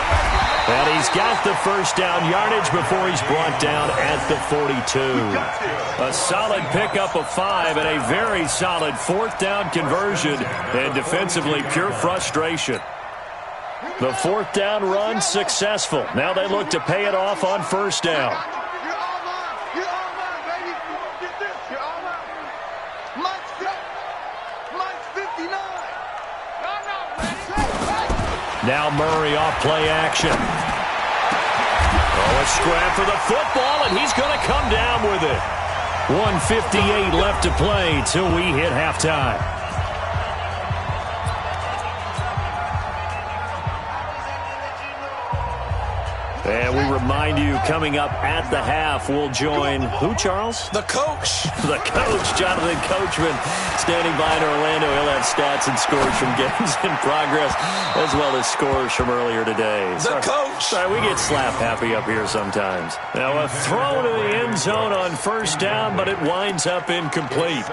And he's got the first down yardage before he's brought down at the 42. A solid pickup of 5 and a very solid 4th down conversion. And defensively, pure frustration. The 4th down run successful. Now they look to pay it off on 1st down. Now Murray off play action. Oh, a scrap for the football, and he's going to come down with it. 1:58 left to play till we hit halftime. And we remind you, coming up at the half, we'll join who, Charles? The coach. The coach, Jonathan Coachman, standing by in Orlando. He'll have stats and scores from games in progress, as well as scores from earlier today. The coach. Sorry, we get slap happy up here sometimes. Now a throw to the end zone on 1st down, but it winds up incomplete.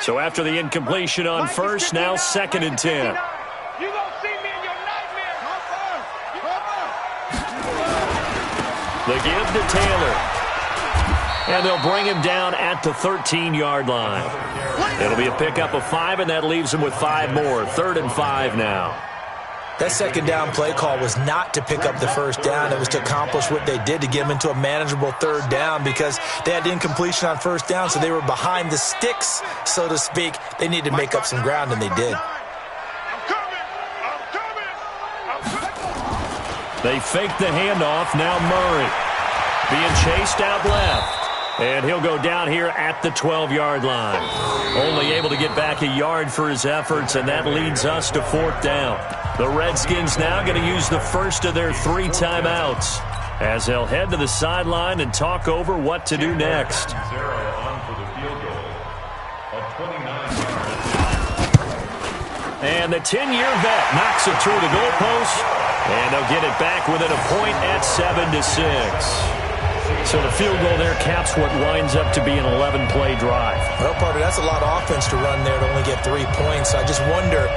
So after the incompletion on 1st, now 2nd and 10. The give to Taylor. And they'll bring him down at the 13-yard line. It'll be a pickup of 5, and that leaves him with 5 more. 3rd and 5 now. That 2nd down play call was not to pick up the 1st down. It was to accomplish what they did to get them into a manageable 3rd down because they had incompletion on 1st down, so they were behind the sticks, so to speak. They needed to make up some ground, and they did. They fake the handoff. Now Murray being chased out left. And he'll go down here at the 12-yard line. Only able to get back a yard for his efforts, and that leads us to 4th down. The Redskins now going to use the first of their 3 timeouts as they'll head to the sideline and talk over what to do next. And the 10-year vet knocks it through the goalpost. And they'll get it back within a point at 7-6. So the field goal there caps what winds up to be an 11-play drive. Well, partner, that's a lot of offense to run there to only get 3 points. I just wonder,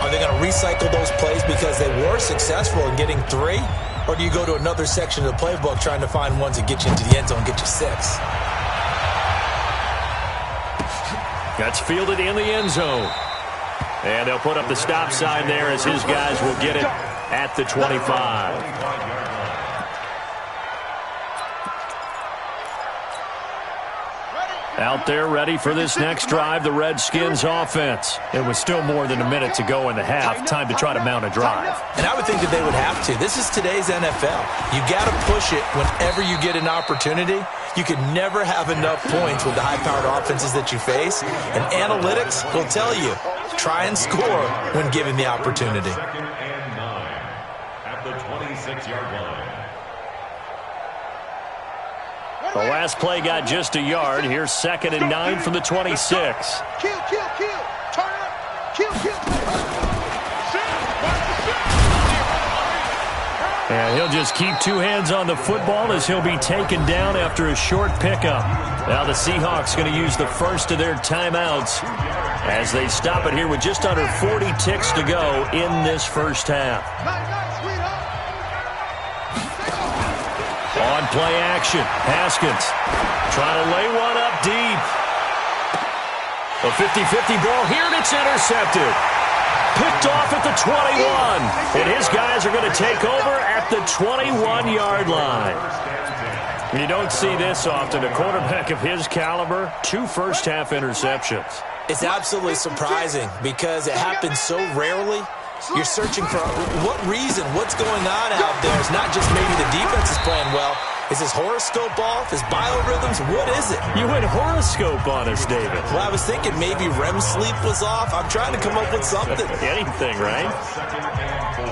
are they going to recycle those plays because they were successful in getting 3? Or do you go to another section of the playbook trying to find ones that get you into the end zone and get you 6? That's fielded in the end zone. And they'll put up the stop sign there as his guys will get it at the 25. Out there ready for this next drive, the Redskins offense. It was still more than a minute to go in the half. Time to try to mount a drive. And I would think that they would have to. This is today's NFL. You got to push it whenever you get an opportunity. You can never have enough points with the high-powered offenses that you face. And analytics will tell you, try and score when given the opportunity. 2nd and 9 at the 26-yard line. The last play got just a yard. Here's 2nd and 9 from the 26. Kill. Turn up. Kill. And he'll just keep 2 hands on the football as he'll be taken down after a short pickup. Now the Seahawks going to use the first of their timeouts as they stop it here with just under 40 ticks to go in this first half. On play action, Haskins trying to lay one up deep. A 50-50 ball here, and it's intercepted. Picked off at the 21. And his guys are going to take over at the 21-yard line. You don't see this often. A quarterback of his caliber, 2 first-half interceptions. It's absolutely surprising because it happens so rarely. You're searching for what reason, what's going on out there. It's not just maybe the defense is playing well. Is his horoscope off? His biorhythms? What is it? You went horoscope on us, David. Well, I was thinking maybe REM sleep was off. I'm trying to come up with something. Anything, right? 2nd and 4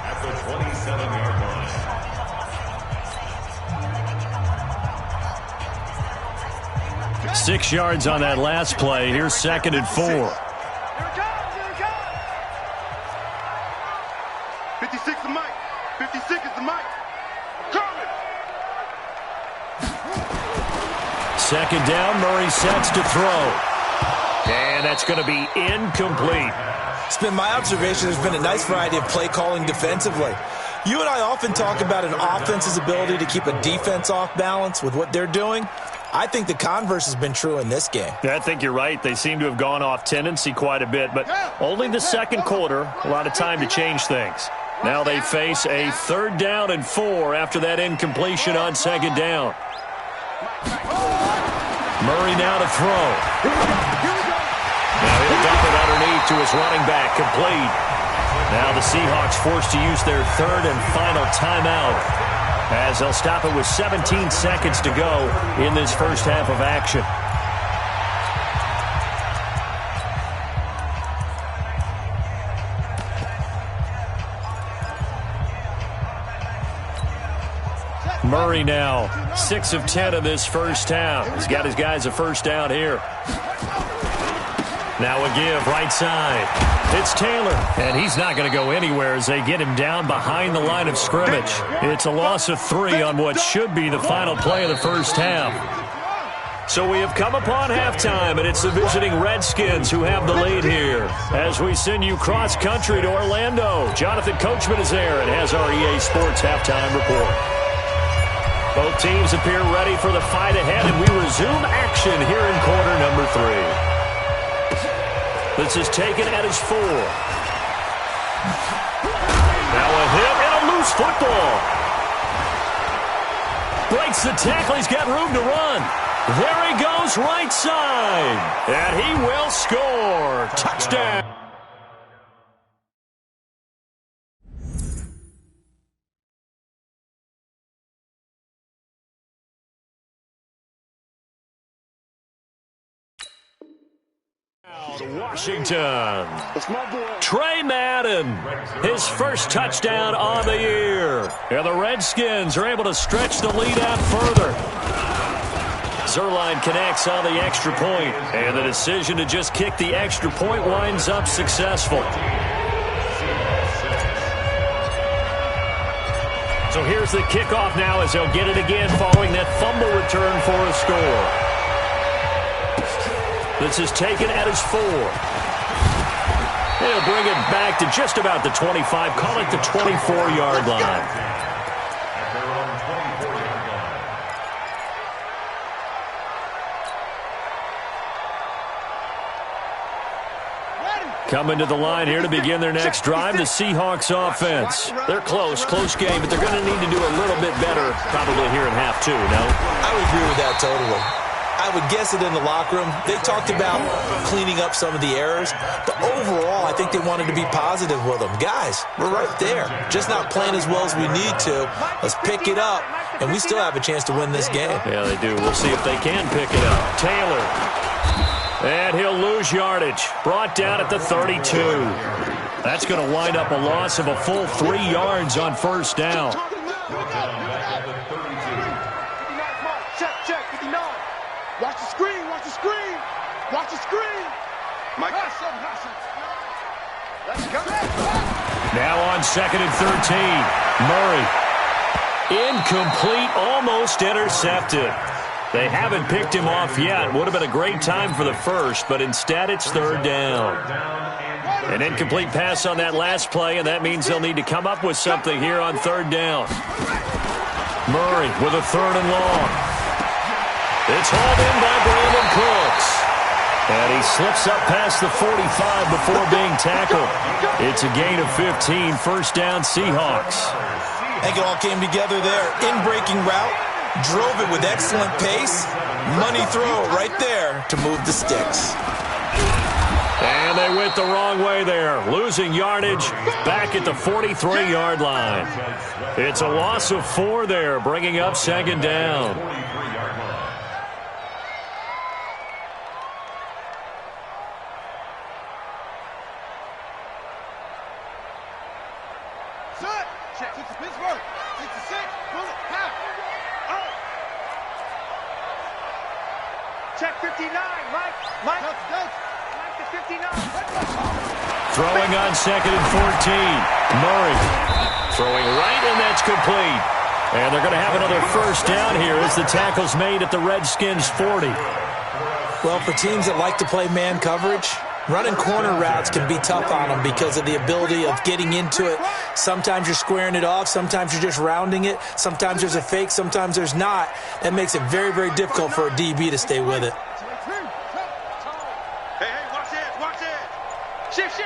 at the 27-yard line. 6 yards on that last play. Here's 2nd and 4. 56 is Mike. 56 is the Mike. Coming. 2nd down, Murray sets to throw. And that's going to be incomplete. It's been my observation there's been a nice variety of play calling defensively. You and I often talk about an offense's ability to keep a defense off balance with what they're doing. I think the converse has been true in this game. I think you're right. They seem to have gone off tendency quite a bit, but only the second quarter, a lot of time to change things. Now they face a 3rd down and 4 after that incompletion on 2nd down. Murray now to throw. Now he'll dump it underneath to his running back, complete. Now the Seahawks forced to use their 3rd and final timeout as they'll stop it with 17 seconds to go in this first half of action. Murray now 6 of 10 of this first half. He's got his guys a first down here. Now a give right side. It's Taylor, and he's not going to go anywhere as they get him down behind the line of scrimmage. It's a loss of 3 on what should be the final play of the first half. So we have come upon halftime, and it's the visiting Redskins who have the lead here. As we send you cross-country to Orlando, Jonathan Coachman is there and has our EA Sports halftime report. Both teams appear ready for the fight ahead, and we resume action here in quarter number 3. This is taken at his 4. Now a hit and a loose football. Breaks the tackle. He's got room to run. There he goes right side. And he will score. Touchdown. Washington. Trey Madden, his first touchdown on the year. And the Redskins are able to stretch the lead out further. Zerline connects on the extra point, and the decision to just kick the extra point winds up successful. So here's the kickoff now as they'll get it again following that fumble return for a score. This is taken at his 4. They'll bring it back to just about the 25, call it the 24-yard line. Coming to the line here to begin their next drive, the Seahawks offense. They're close game, but they're going to need to do a little bit better probably here in half 2, no? I would agree with that totally. I would guess it in the locker room. They talked about cleaning up some of the errors, but overall, I think they wanted to be positive with them. Guys, we're right there. Just not playing as well as we need to. Let's pick it up, and we still have a chance to win this game. Yeah, they do. We'll see if they can pick it up. Taylor. And he'll lose yardage. Brought down at the 32. That's going to wind up a loss of a full 3 yards on first down. Check, 59. Watch the screen. Watch the screen. Mike. Let's go. Now on 2nd and 13. Murray. Incomplete, almost intercepted. They haven't picked him off yet. Would have been a great time for the first, but instead it's 3rd down. An incomplete pass on that last play, and that means they'll need to come up with something here on 3rd down. Murray with a 3rd and long. It's hauled in by Brandon Cooks. And he slips up past the 45 before being tackled. It's a gain of 15, first down Seahawks. I think it all came together there. In-breaking route. Drove it with excellent pace. Money throw right there to move the sticks. And they went the wrong way there. Losing yardage back at the 43-yard line. It's a loss of 4 there, bringing up 2nd down. Check. 6 to Pittsburgh. 6 to 6. Bullet. Half. Check 59, Mike. Mike to 59. Throwing on 2nd and 14. Murray throwing right, and that's complete. And they're going to have another first down here as the tackle's made at the Redskins' 40. Well, for teams that like to play man coverage, running corner routes can be tough on them because of the ability of getting into it. Sometimes you're squaring it off. Sometimes you're just rounding it. Sometimes there's a fake. Sometimes there's not. That makes it very, very difficult for a DB to stay with it. Hey, watch it. Shift.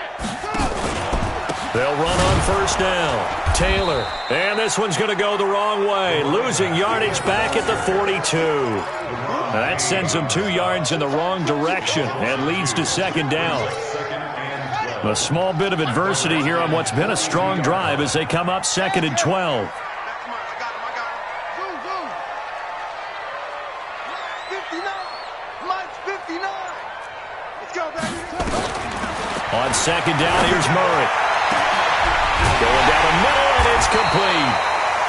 They'll run on first down. Taylor. And this one's going to go the wrong way. Losing yardage back at the 42. That sends them 2 yards in the wrong direction and leads to 2nd down. A small bit of adversity here on what's been a strong drive as they come up 2nd and 12. On 2nd down, here's Murray. Going down the middle, and it's complete.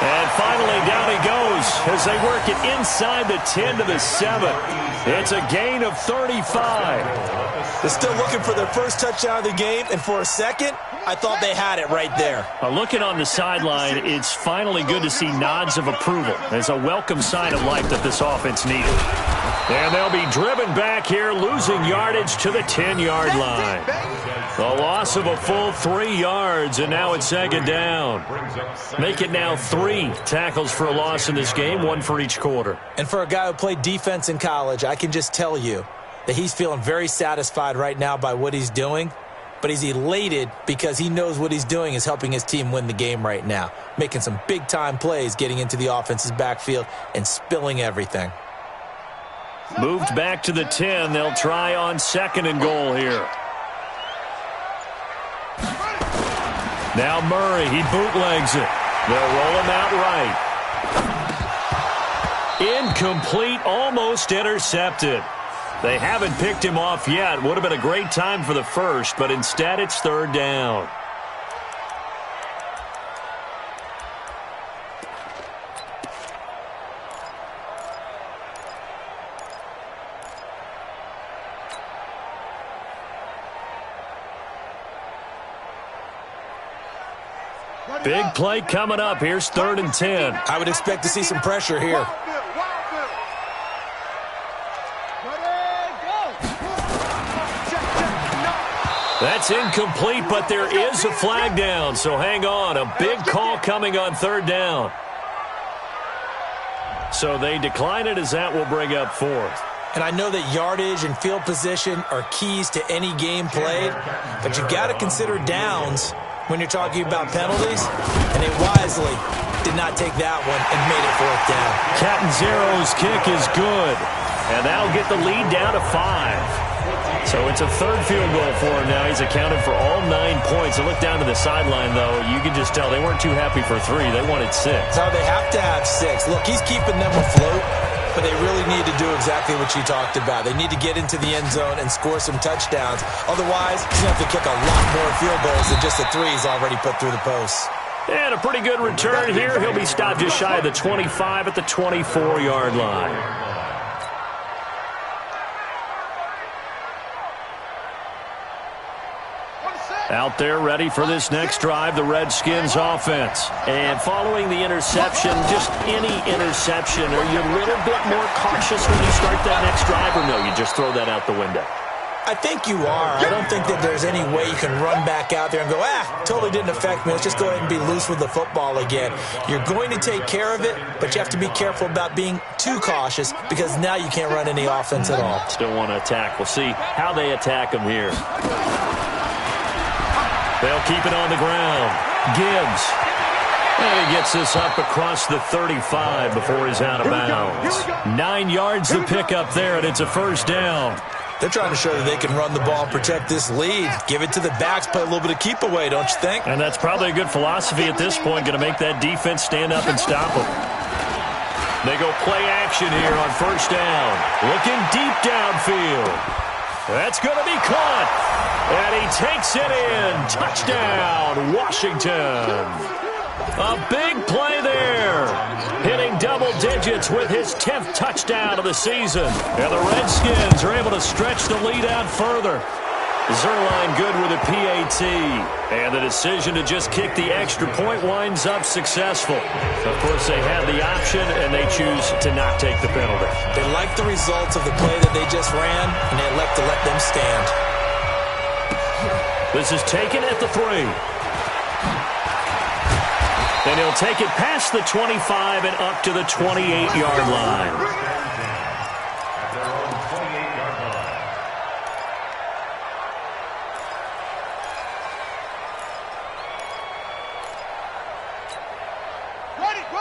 And finally, down he goes as they work it inside the 10 to the 7. It's a gain of 35. They're still looking for their first touchdown of the game, and for a second, I thought they had it right there. Looking on the sideline, it's finally good to see nods of approval. It's a welcome sign of life that this offense needed. And they'll be driven back here, losing yardage to the 10-yard line. The loss of a full 3 yards, and now it's 2nd down. Make it now 3 tackles for a loss in this game, 1 for each quarter. And for a guy who played defense in college, I can just tell you that he's feeling very satisfied right now by what he's doing, but he's elated because he knows what he's doing is helping his team win the game right now, making some big-time plays, getting into the offense's backfield and spilling everything. Moved back to the 10. They'll try on 2nd and goal here. Now Murray, he bootlegs it. They'll roll him out right. Incomplete, almost intercepted. They haven't picked him off yet. Would have been a great time for the first, but instead it's 3rd down. Big play coming up. Here's 3rd and 10. I would expect to see some pressure here. That's incomplete, but there is a flag down, so hang on. A big call coming on 3rd down. So they decline it, as that will bring up 4th. And I know that yardage and field position are keys to any game played, but you've got to consider downs when you're talking about penalties, and they wisely did not take that one and made it 4th down. Catanzaro's kick is good, and that'll get the lead down to 5. So it's a 3rd field goal for him now. He's accounted for all 9 points. I look down to the sideline, though. You can just tell they weren't too happy for 3. They wanted 6. No, they have to have 6. Look, he's keeping them afloat, but they really need to do exactly what you talked about. They need to get into the end zone and score some touchdowns. Otherwise, he's going to have to kick a lot more field goals than just the 3 he's already put through the posts. And a pretty good return here. He'll be stopped just shy of the 25 at the 24-yard line. Out there ready for this next drive, the Redskins offense. And following the interception, just any interception, are you a little bit more cautious when you start that next drive, or no, you just throw that out the window? I think you are. I don't think that there's any way you can run back out there and go, totally didn't affect me. Let's just go ahead and be loose with the football again. You're going to take care of it, but you have to be careful about being too cautious because now you can't run any offense at all. Still want to attack. We'll see how they attack them here. They'll keep it on the ground. Gibbs. And he gets this up across the 35 before he's out of bounds. 9 yards to pick up there, and it's a 1st down. They're trying to show that they can run the ball and protect this lead. Give it to the backs, play a little bit of keep away, don't you think? And that's probably a good philosophy at this point, going to make that defense stand up and stop them. They go play action here on 1st down. Looking deep downfield. That's going to be caught. And he takes it in. Touchdown, Washington. A big play there. Hitting double digits with his 10th touchdown of the season. And the Redskins are able to stretch the lead out further. Zerline good with a PAT. And the decision to just kick the extra point winds up successful. Of course, they had the option, and they choose to not take the penalty. They like the results of the play that they just ran, and they elect to let them stand. This is taken at the 3. And he'll take it past the 25 and up to the 28-yard line.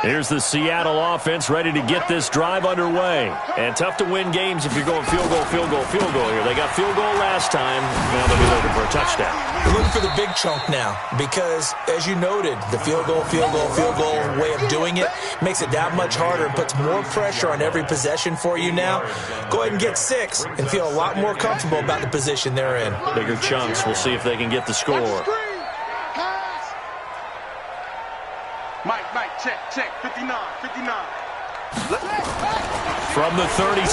Here's the Seattle offense ready to get this drive underway. And tough to win games if you're going field goal, field goal, field goal here. They got field goal last time. Now they'll be looking for a touchdown. They're looking for the big chunk now because, as you noted, the field goal way of doing it makes it that much harder and puts more pressure on every possession for you now. Go ahead and get 6 and feel a lot more comfortable about the position they're in. Bigger chunks. We'll see if they can get the score. Mike, check, 59. From the 36,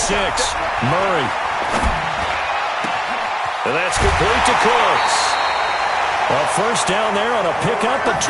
Murray. And that's complete to Cooks. A 1st down there on a pickup at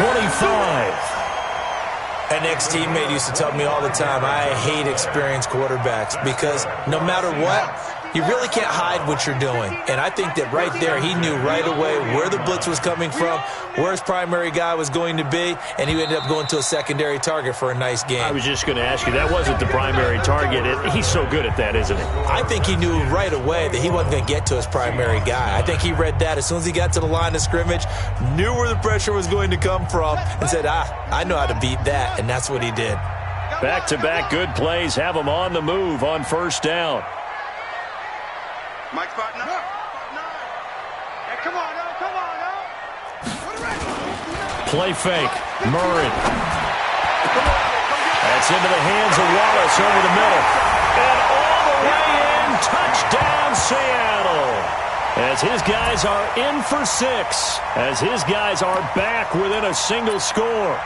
25. An ex-teammate used to tell me all the time, I hate experienced quarterbacks because no matter what, you really can't hide what you're doing. And I think that right there, he knew right away where the blitz was coming from, where his primary guy was going to be, and he ended up going to a secondary target for a nice game. I was just going to ask you, that wasn't the primary target. He's so good at that, isn't he? I think he knew right away that he wasn't going to get to his primary guy. I think he read that as soon as he got to the line of scrimmage, knew where the pressure was going to come from, and said, I know how to beat that, and that's what he did. Back-to-back good plays have him on the move on 1st down. Mike's partner. Hey, come on now. Play fake. Murray. That's into the hands of Wallace over the middle. And all the way in. Touchdown, Seattle. As his guys are in for 6. As his guys are back within a single score.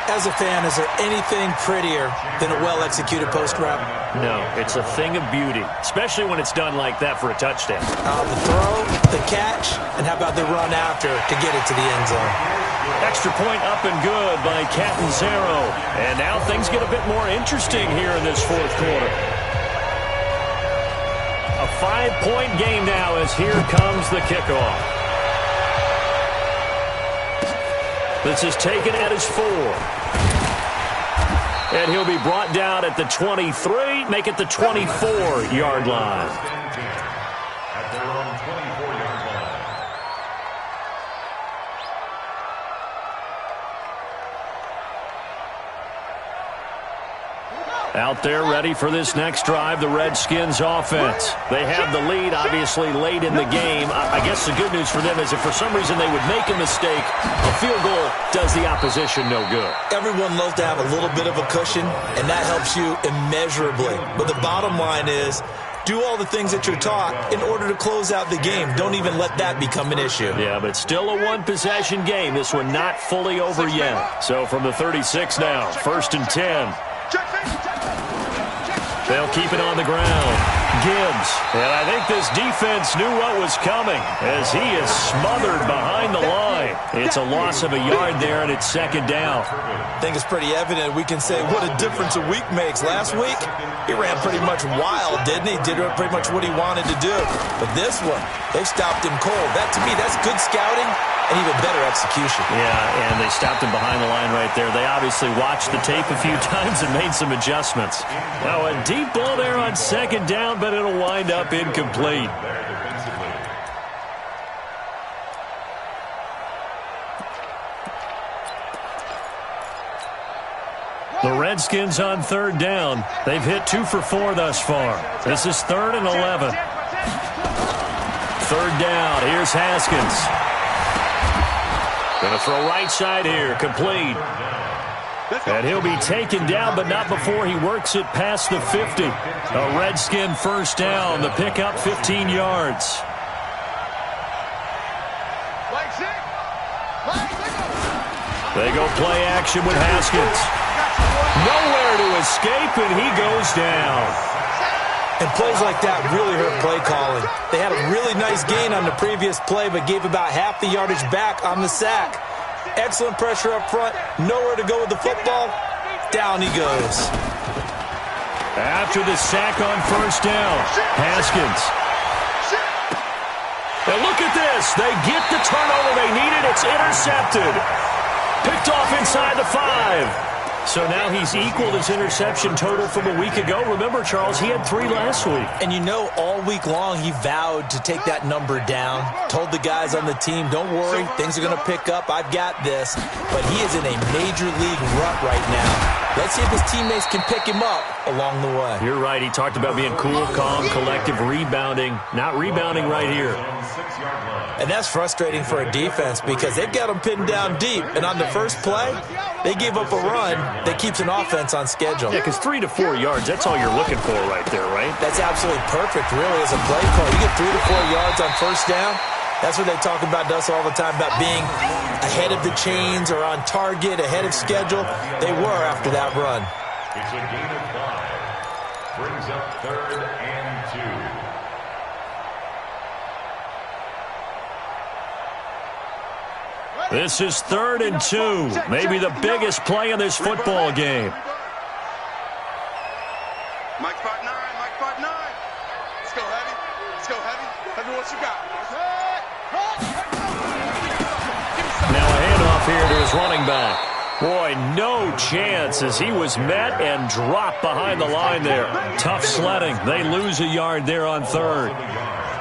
As a fan, is there anything prettier than a well-executed post route? No, it's a thing of beauty, especially when it's done like that for a touchdown. The throw, the catch, and how about the run after to get it to the end zone? Extra point up and good by Catanzaro. And now things get a bit more interesting here in this fourth quarter. A 5-point game now as here comes the kickoff. This is taken at his 4. And he'll be brought down at the 23, make it the 24-yard line. At their own 24-yard line. Out there ready for this next drive, the Redskins offense. They have the lead, obviously, late in the game. I guess the good news for them is if for some reason they would make a mistake, a field goal does the opposition no good. Everyone loves to have a little bit of a cushion, and that helps you immeasurably. But the bottom line is, do all the things that you're taught in order to close out the game. Don't even let that become an issue. Yeah, but still a one-possession game. This one not fully over yet. So from the 36 now, 1st and 10. They'll keep it on the ground. Gibbs. And I think this defense knew what was coming as he is smothered behind the line. It's a loss of a yard there, and it's 2nd down. I think it's pretty evident. We can say what a difference a week makes. Last week, he ran pretty much wild, didn't he? Did pretty much what he wanted to do. But this one, they've stopped him cold. That, to me, that's good scouting and even better execution. Yeah, and they stopped him behind the line right there. They obviously watched the tape a few times and made some adjustments. Now a deep ball there on 2nd down, but it'll wind up incomplete. The Redskins on 3rd down. They've hit 2 for 4 thus far. This is 3rd and 11. 3rd down. Here's Haskins. Going to throw right side here. Complete. And he'll be taken down, but not before he works it past the 50. A Redskin 1st down. The pickup 15 yards. They go play action with Haskins. Nowhere to escape, and he goes down. And plays like that really hurt play calling. They had a really nice gain on the previous play, but gave about half the yardage back on the sack. Excellent pressure up front. Nowhere to go with the football. Down he goes. After the sack on 1st down, Haskins. And look at this. They get the turnover they needed. It's intercepted. Picked off inside the 5. So now he's equaled his interception total from a week ago. Remember, Charles, he had 3 last week. And you know, all week long he vowed to take that number down. Told the guys on the team, don't worry, things are going to pick up. I've got this. But he is in a major league rut right now. Let's see if his teammates can pick him up along the way. You're right. He talked about being cool, calm, collective, rebounding. Not rebounding right here. And that's frustrating for a defense because they've got them pinned down deep. And on the first play, they gave up a run that keeps an offense on schedule. Yeah, because 3 to 4 yards, that's all you're looking for right there, right? That's absolutely perfect, really, as a play call. You get 3 to 4 yards on 1st down. That's what they talk about to us all the time, about being ahead of the chains or on target, ahead of schedule. They were after that run. It's a gain of 5. Brings up 3rd and 2. This is 3rd and 2. Maybe the biggest play in this football game. Mike spot 9, Mike spot 9. Let's go heavy. Let's go heavy. Heavy, what you got? Now a handoff here to his running back. Boy, no chance as he was met and dropped behind the line there. Tough sledding. They lose a yard there on 3rd.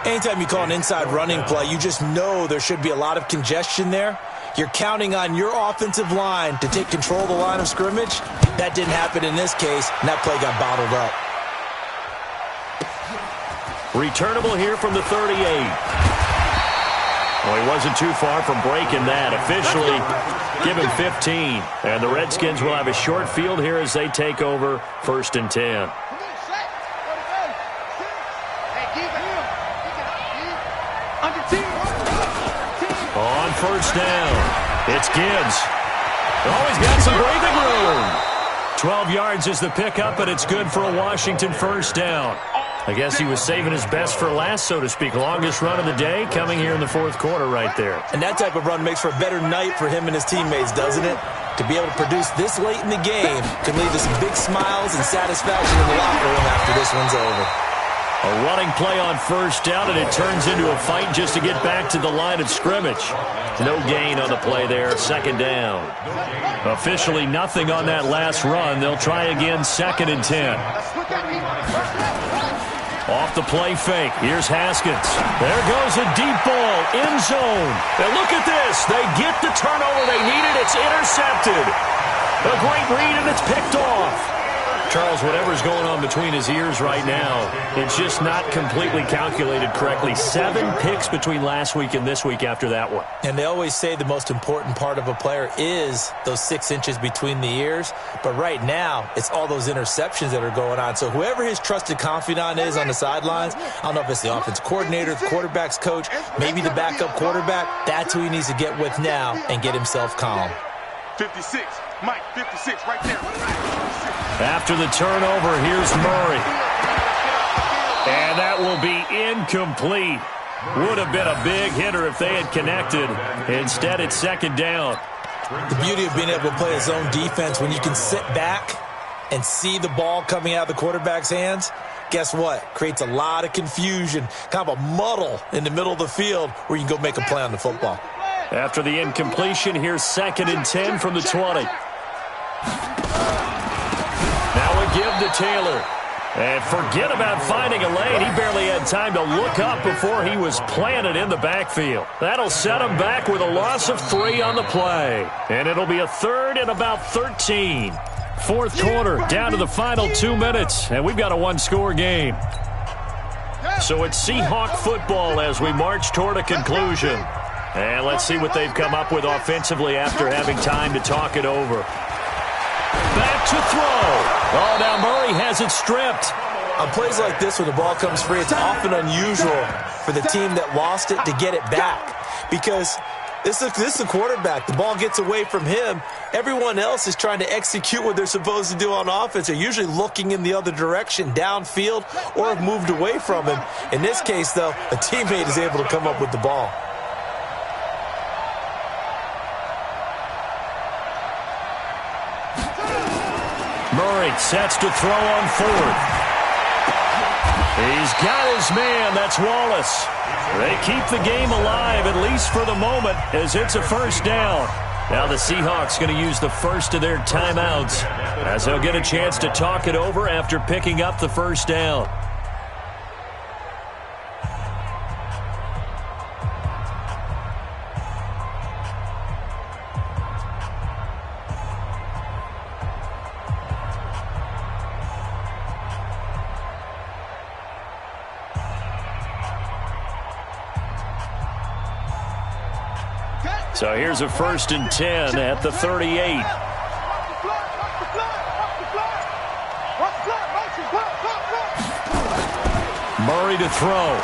Anytime you call an inside running play, you just know there should be a lot of congestion there. You're counting on your offensive line to take control of the line of scrimmage. That didn't happen in this case, and that play got bottled up. Returnable here from the 38. Well, he wasn't too far from breaking that. Officially, give him 15. And the Redskins will have a short field here as they take over 1st and 10. On 1st down, it's Gibbs. Oh, he's got some breathing room. 12 yards is the pickup, and it's good for a Washington 1st down. I guess he was saving his best for last, so to speak. Longest run of the day coming here in the fourth quarter right there. And that type of run makes for a better night for him and his teammates, doesn't it? To be able to produce this late in the game can lead to some big smiles and satisfaction in the locker room after this one's over. A running play on first down, and it turns into a fight just to get back to the line of scrimmage. No gain on the play there, second down. Officially nothing on that last run. They'll try again, 2nd and 10. Off the play fake. Here's Haskins. There goes a deep ball. End zone. And look at this. They get the turnover they needed. It's intercepted. A great read, and it's picked off. Charles, whatever's going on between his ears right now, it's just not completely calculated correctly. 7 picks between last week and this week after that one. And they always say the most important part of a player is those 6 inches between the ears. But right now, it's all those interceptions that are going on. So whoever his trusted confidant is on the sidelines, I don't know if it's the offense coordinator, the quarterback's coach, maybe the backup quarterback, that's who he needs to get with now and get himself calm. 56, Mike, 56, right there. After the turnover, here's Murray. And that will be incomplete. Would have been a big hitter if they had connected. Instead, it's 2nd down. The beauty of being able to play a zone defense when you can sit back and see the ball coming out of the quarterback's hands, guess what? Creates a lot of confusion, kind of a muddle in the middle of the field where you can go make a play on the football. After the incompletion, here's 2nd and 10 from the 20. Now a give to Taylor. And forget about finding a lane. He barely had time to look up before he was planted in the backfield. That'll set him back with a loss of 3 on the play. And it'll be a 3rd and about 13. Fourth quarter, down to the final 2 minutes. And we've got a 1-score game. So it's Seahawk football as we march toward a conclusion. And let's see what they've come up with offensively after having time to talk it over. Back to throw. Oh, now Murray has it stripped. On plays like this when the ball comes free, it's often unusual for the team that lost it to get it back. Because this is a quarterback. The ball gets away from him. Everyone else is trying to execute what they're supposed to do on offense. They're usually looking in the other direction, downfield, or have moved away from him. In this case, though, a teammate is able to come up with the ball. Murray sets to throw on 4th. He's got his man. That's Wallace. They keep the game alive, at least for the moment, as it's a 1st down. Now the Seahawks going to use the first of their timeouts as they'll get a chance to talk it over after picking up the 1st down. So here's a 1st and 10 at the 38. Murray to throw.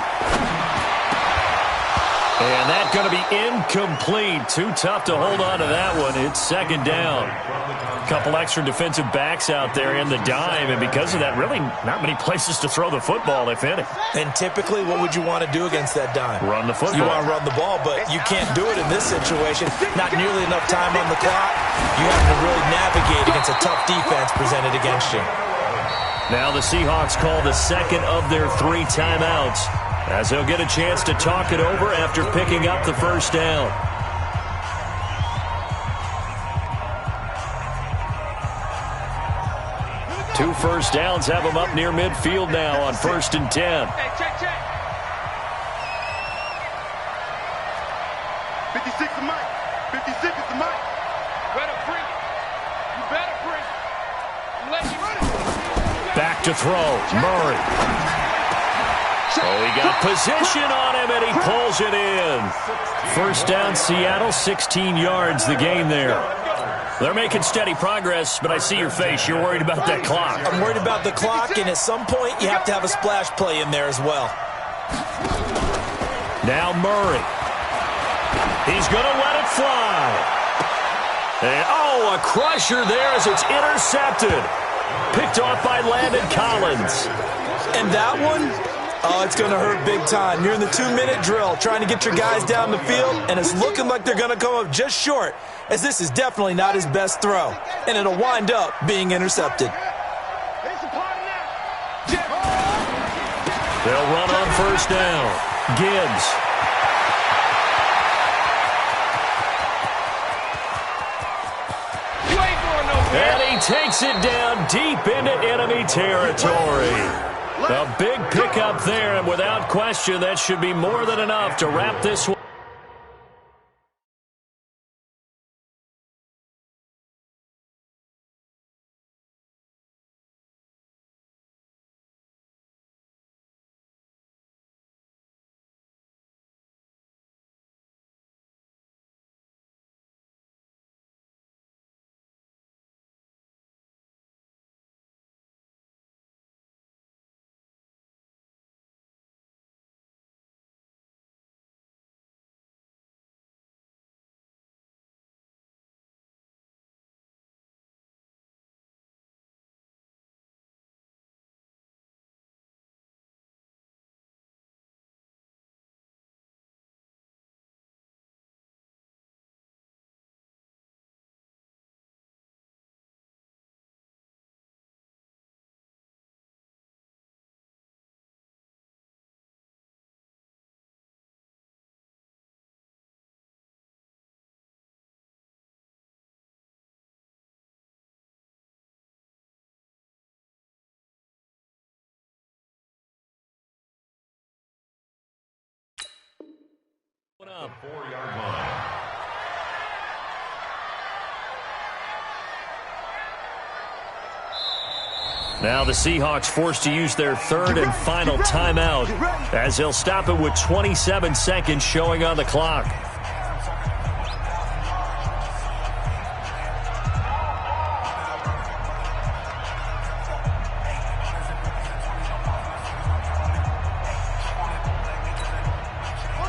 And that's going to be incomplete. Too tough to hold on to that one. It's 2nd down. A couple extra defensive backs out there in the dime, and because of that, really not many places to throw the football, if any. And typically, what would you want to do against that dime? Run the football. You want to run the ball, but you can't do it in this situation. Not nearly enough time on the clock. You have to really navigate against a tough defense presented against you. Now the Seahawks call the 2nd of their 3 timeouts, as they'll get a chance to talk it over after picking up the 1st down. Two 1st downs have them up near midfield now on 1st and 10. Hey, check. 56 is Mike. 56 is the Mike. Better bring it. You better bring it. Let you run it. Back to throw. Murray. Oh, he got position on him, and he pulls it in. 1st down, Seattle, 16 yards the gain there. They're making steady progress, but I see your face. You're worried about that clock. I'm worried about the clock, and at some point, you have to have a splash play in there as well. Now Murray. He's going to let it fly. And, a crusher there as it's intercepted. Picked off by Landon Collins. And that one, oh, it's going to hurt big time. You're in the 2-minute drill trying to get your guys down the field, and it's looking like they're going to come up just short, as this is definitely not his best throw, and it'll wind up being intercepted. They'll run on first down. Gibbs. And he takes it down deep into enemy territory. A big pickup there, and without question, that should be more than enough to wrap this one. Up. 4-yard line. Now the Seahawks forced to use their third and final timeout, as they'll stop it with 27 seconds showing on the clock.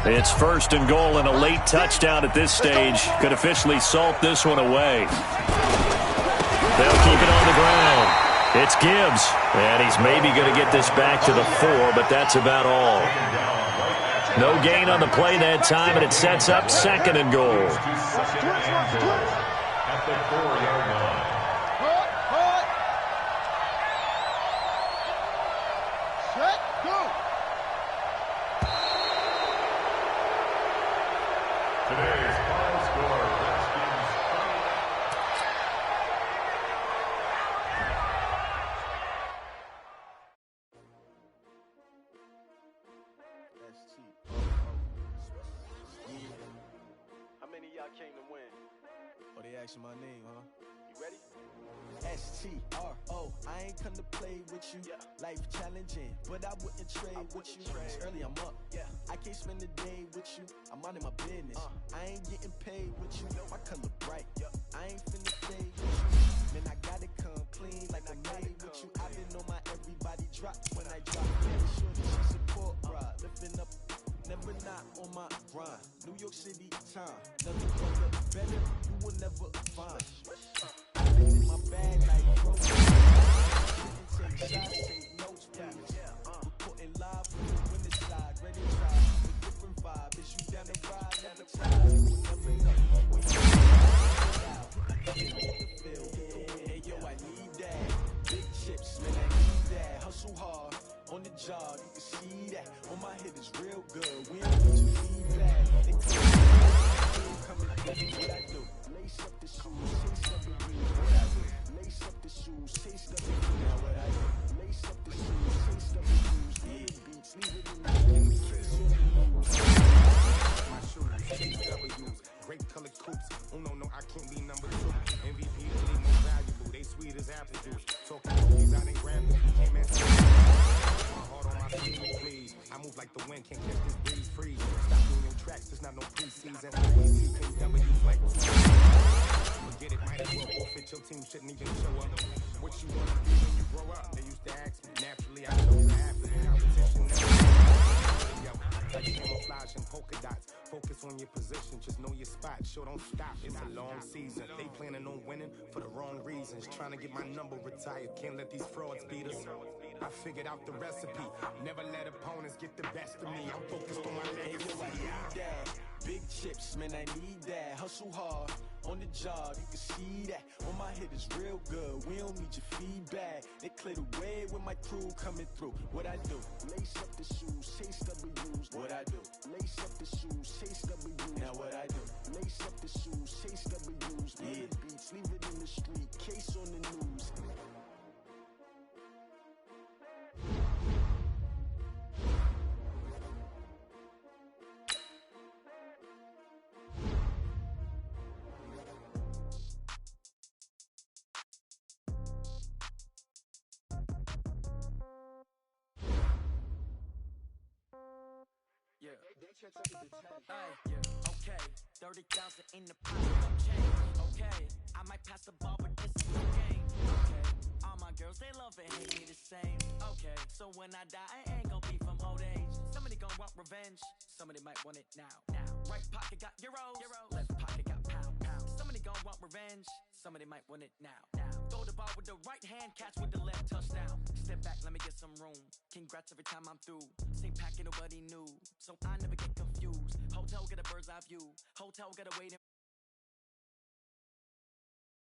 It's first and goal, and a late touchdown at this stage could officially salt this one away. They'll keep it on the ground. It's Gibbs, and he's maybe going to get this back to the 4, but that's about all. No gain on the play that time, and it sets up second and goal. At the 4-yard line. Set, go. Today's final score, Redskins 20. How many of y'all came to win? Oh, they asking my name, huh? You ready? STRO, I ain't come to play with you. Yeah. Life challenging, but I wouldn't trade with you. It's early, I'm up. Yeah. I can't spend the day with you. I'm out of my business. I ain't getting paid with you. My color bright. I ain't finna fade with you. Man, I gotta come clean like I made with you. I've been on my everybody drop when I drop. Make sure that she support, bruh. Lifting up, never not on my grind. New York City time. Nothing better, you will never find. In my bag like bro. Take shots, take notes, please. Reporting live from the winter side, ready to try. A different vibe, is you down the ride, never time. Never know. Hey yo, I need that. Big chips, man, I need that. Hustle hard on the job, you can see that. On my head is real good. We don't need to feedback. They coming, what I do? Lace up the shoes, taste of the green. What I do? Lace up the shoes, taste of the green. Now what I do? Lace up the shoes, taste of the blues. Big beats, leave it in the case you lose. My shoes, taste W's, great colored coupes. Oh no, I can't be number 2. MVP, they most valuable. They sweet as apple juice. Talking cookies, I didn't grab them. Came and my heart on my sleeve, please. I move like the wind, can't catch this breeze free. Stop doing your tracks, there's not no preseason. W like forget it, might as well forfeit. Your team shouldn't even show up. What you wanna be when you grow up? They used to ask me. Naturally, I chose to have the competition. Yo, I came off camouflage and polka dots. Focus on your position, just know your spot. Sure, don't stop, it's a long season. They planning on winning for the wrong reasons. Trying to get my number retired, can't let these frauds beat us. I figured out the recipe, never let opponents get the best of me. I'm focused on my legacy. I need that. Big chips, man, I need that. Hustle hard, on the job, you can see that. On my hit is real good, we don't need your feedback. They clear the way with my crew coming through. What I do? Lace up the shoes, chase W's. What I do? Lace up the shoes, chase W's. Now what I do? Lace up the shoes, chase W's. Yeah. The beats, leave it in the street, case on the news. Yeah. Hey, yeah, okay. 30,000 in the pocket, don't change. Okay, I might pass the ball, but this is no game. Okay, all my girls, they love and hate me the same. Okay, so when I die, I ain't gon' be from old age. Somebody gon' want revenge, somebody might want it now. Right pocket got euros, left pocket got pound. Somebody gon' want revenge, somebody might want it now. Throw the ball with the right hand, catch with the left, touchdown. Step back, let me get some room. Congrats every time I'm through. Same packet, nobody knew, so I never get confused. Hotel get a bird's eye view. Hotel get a waiting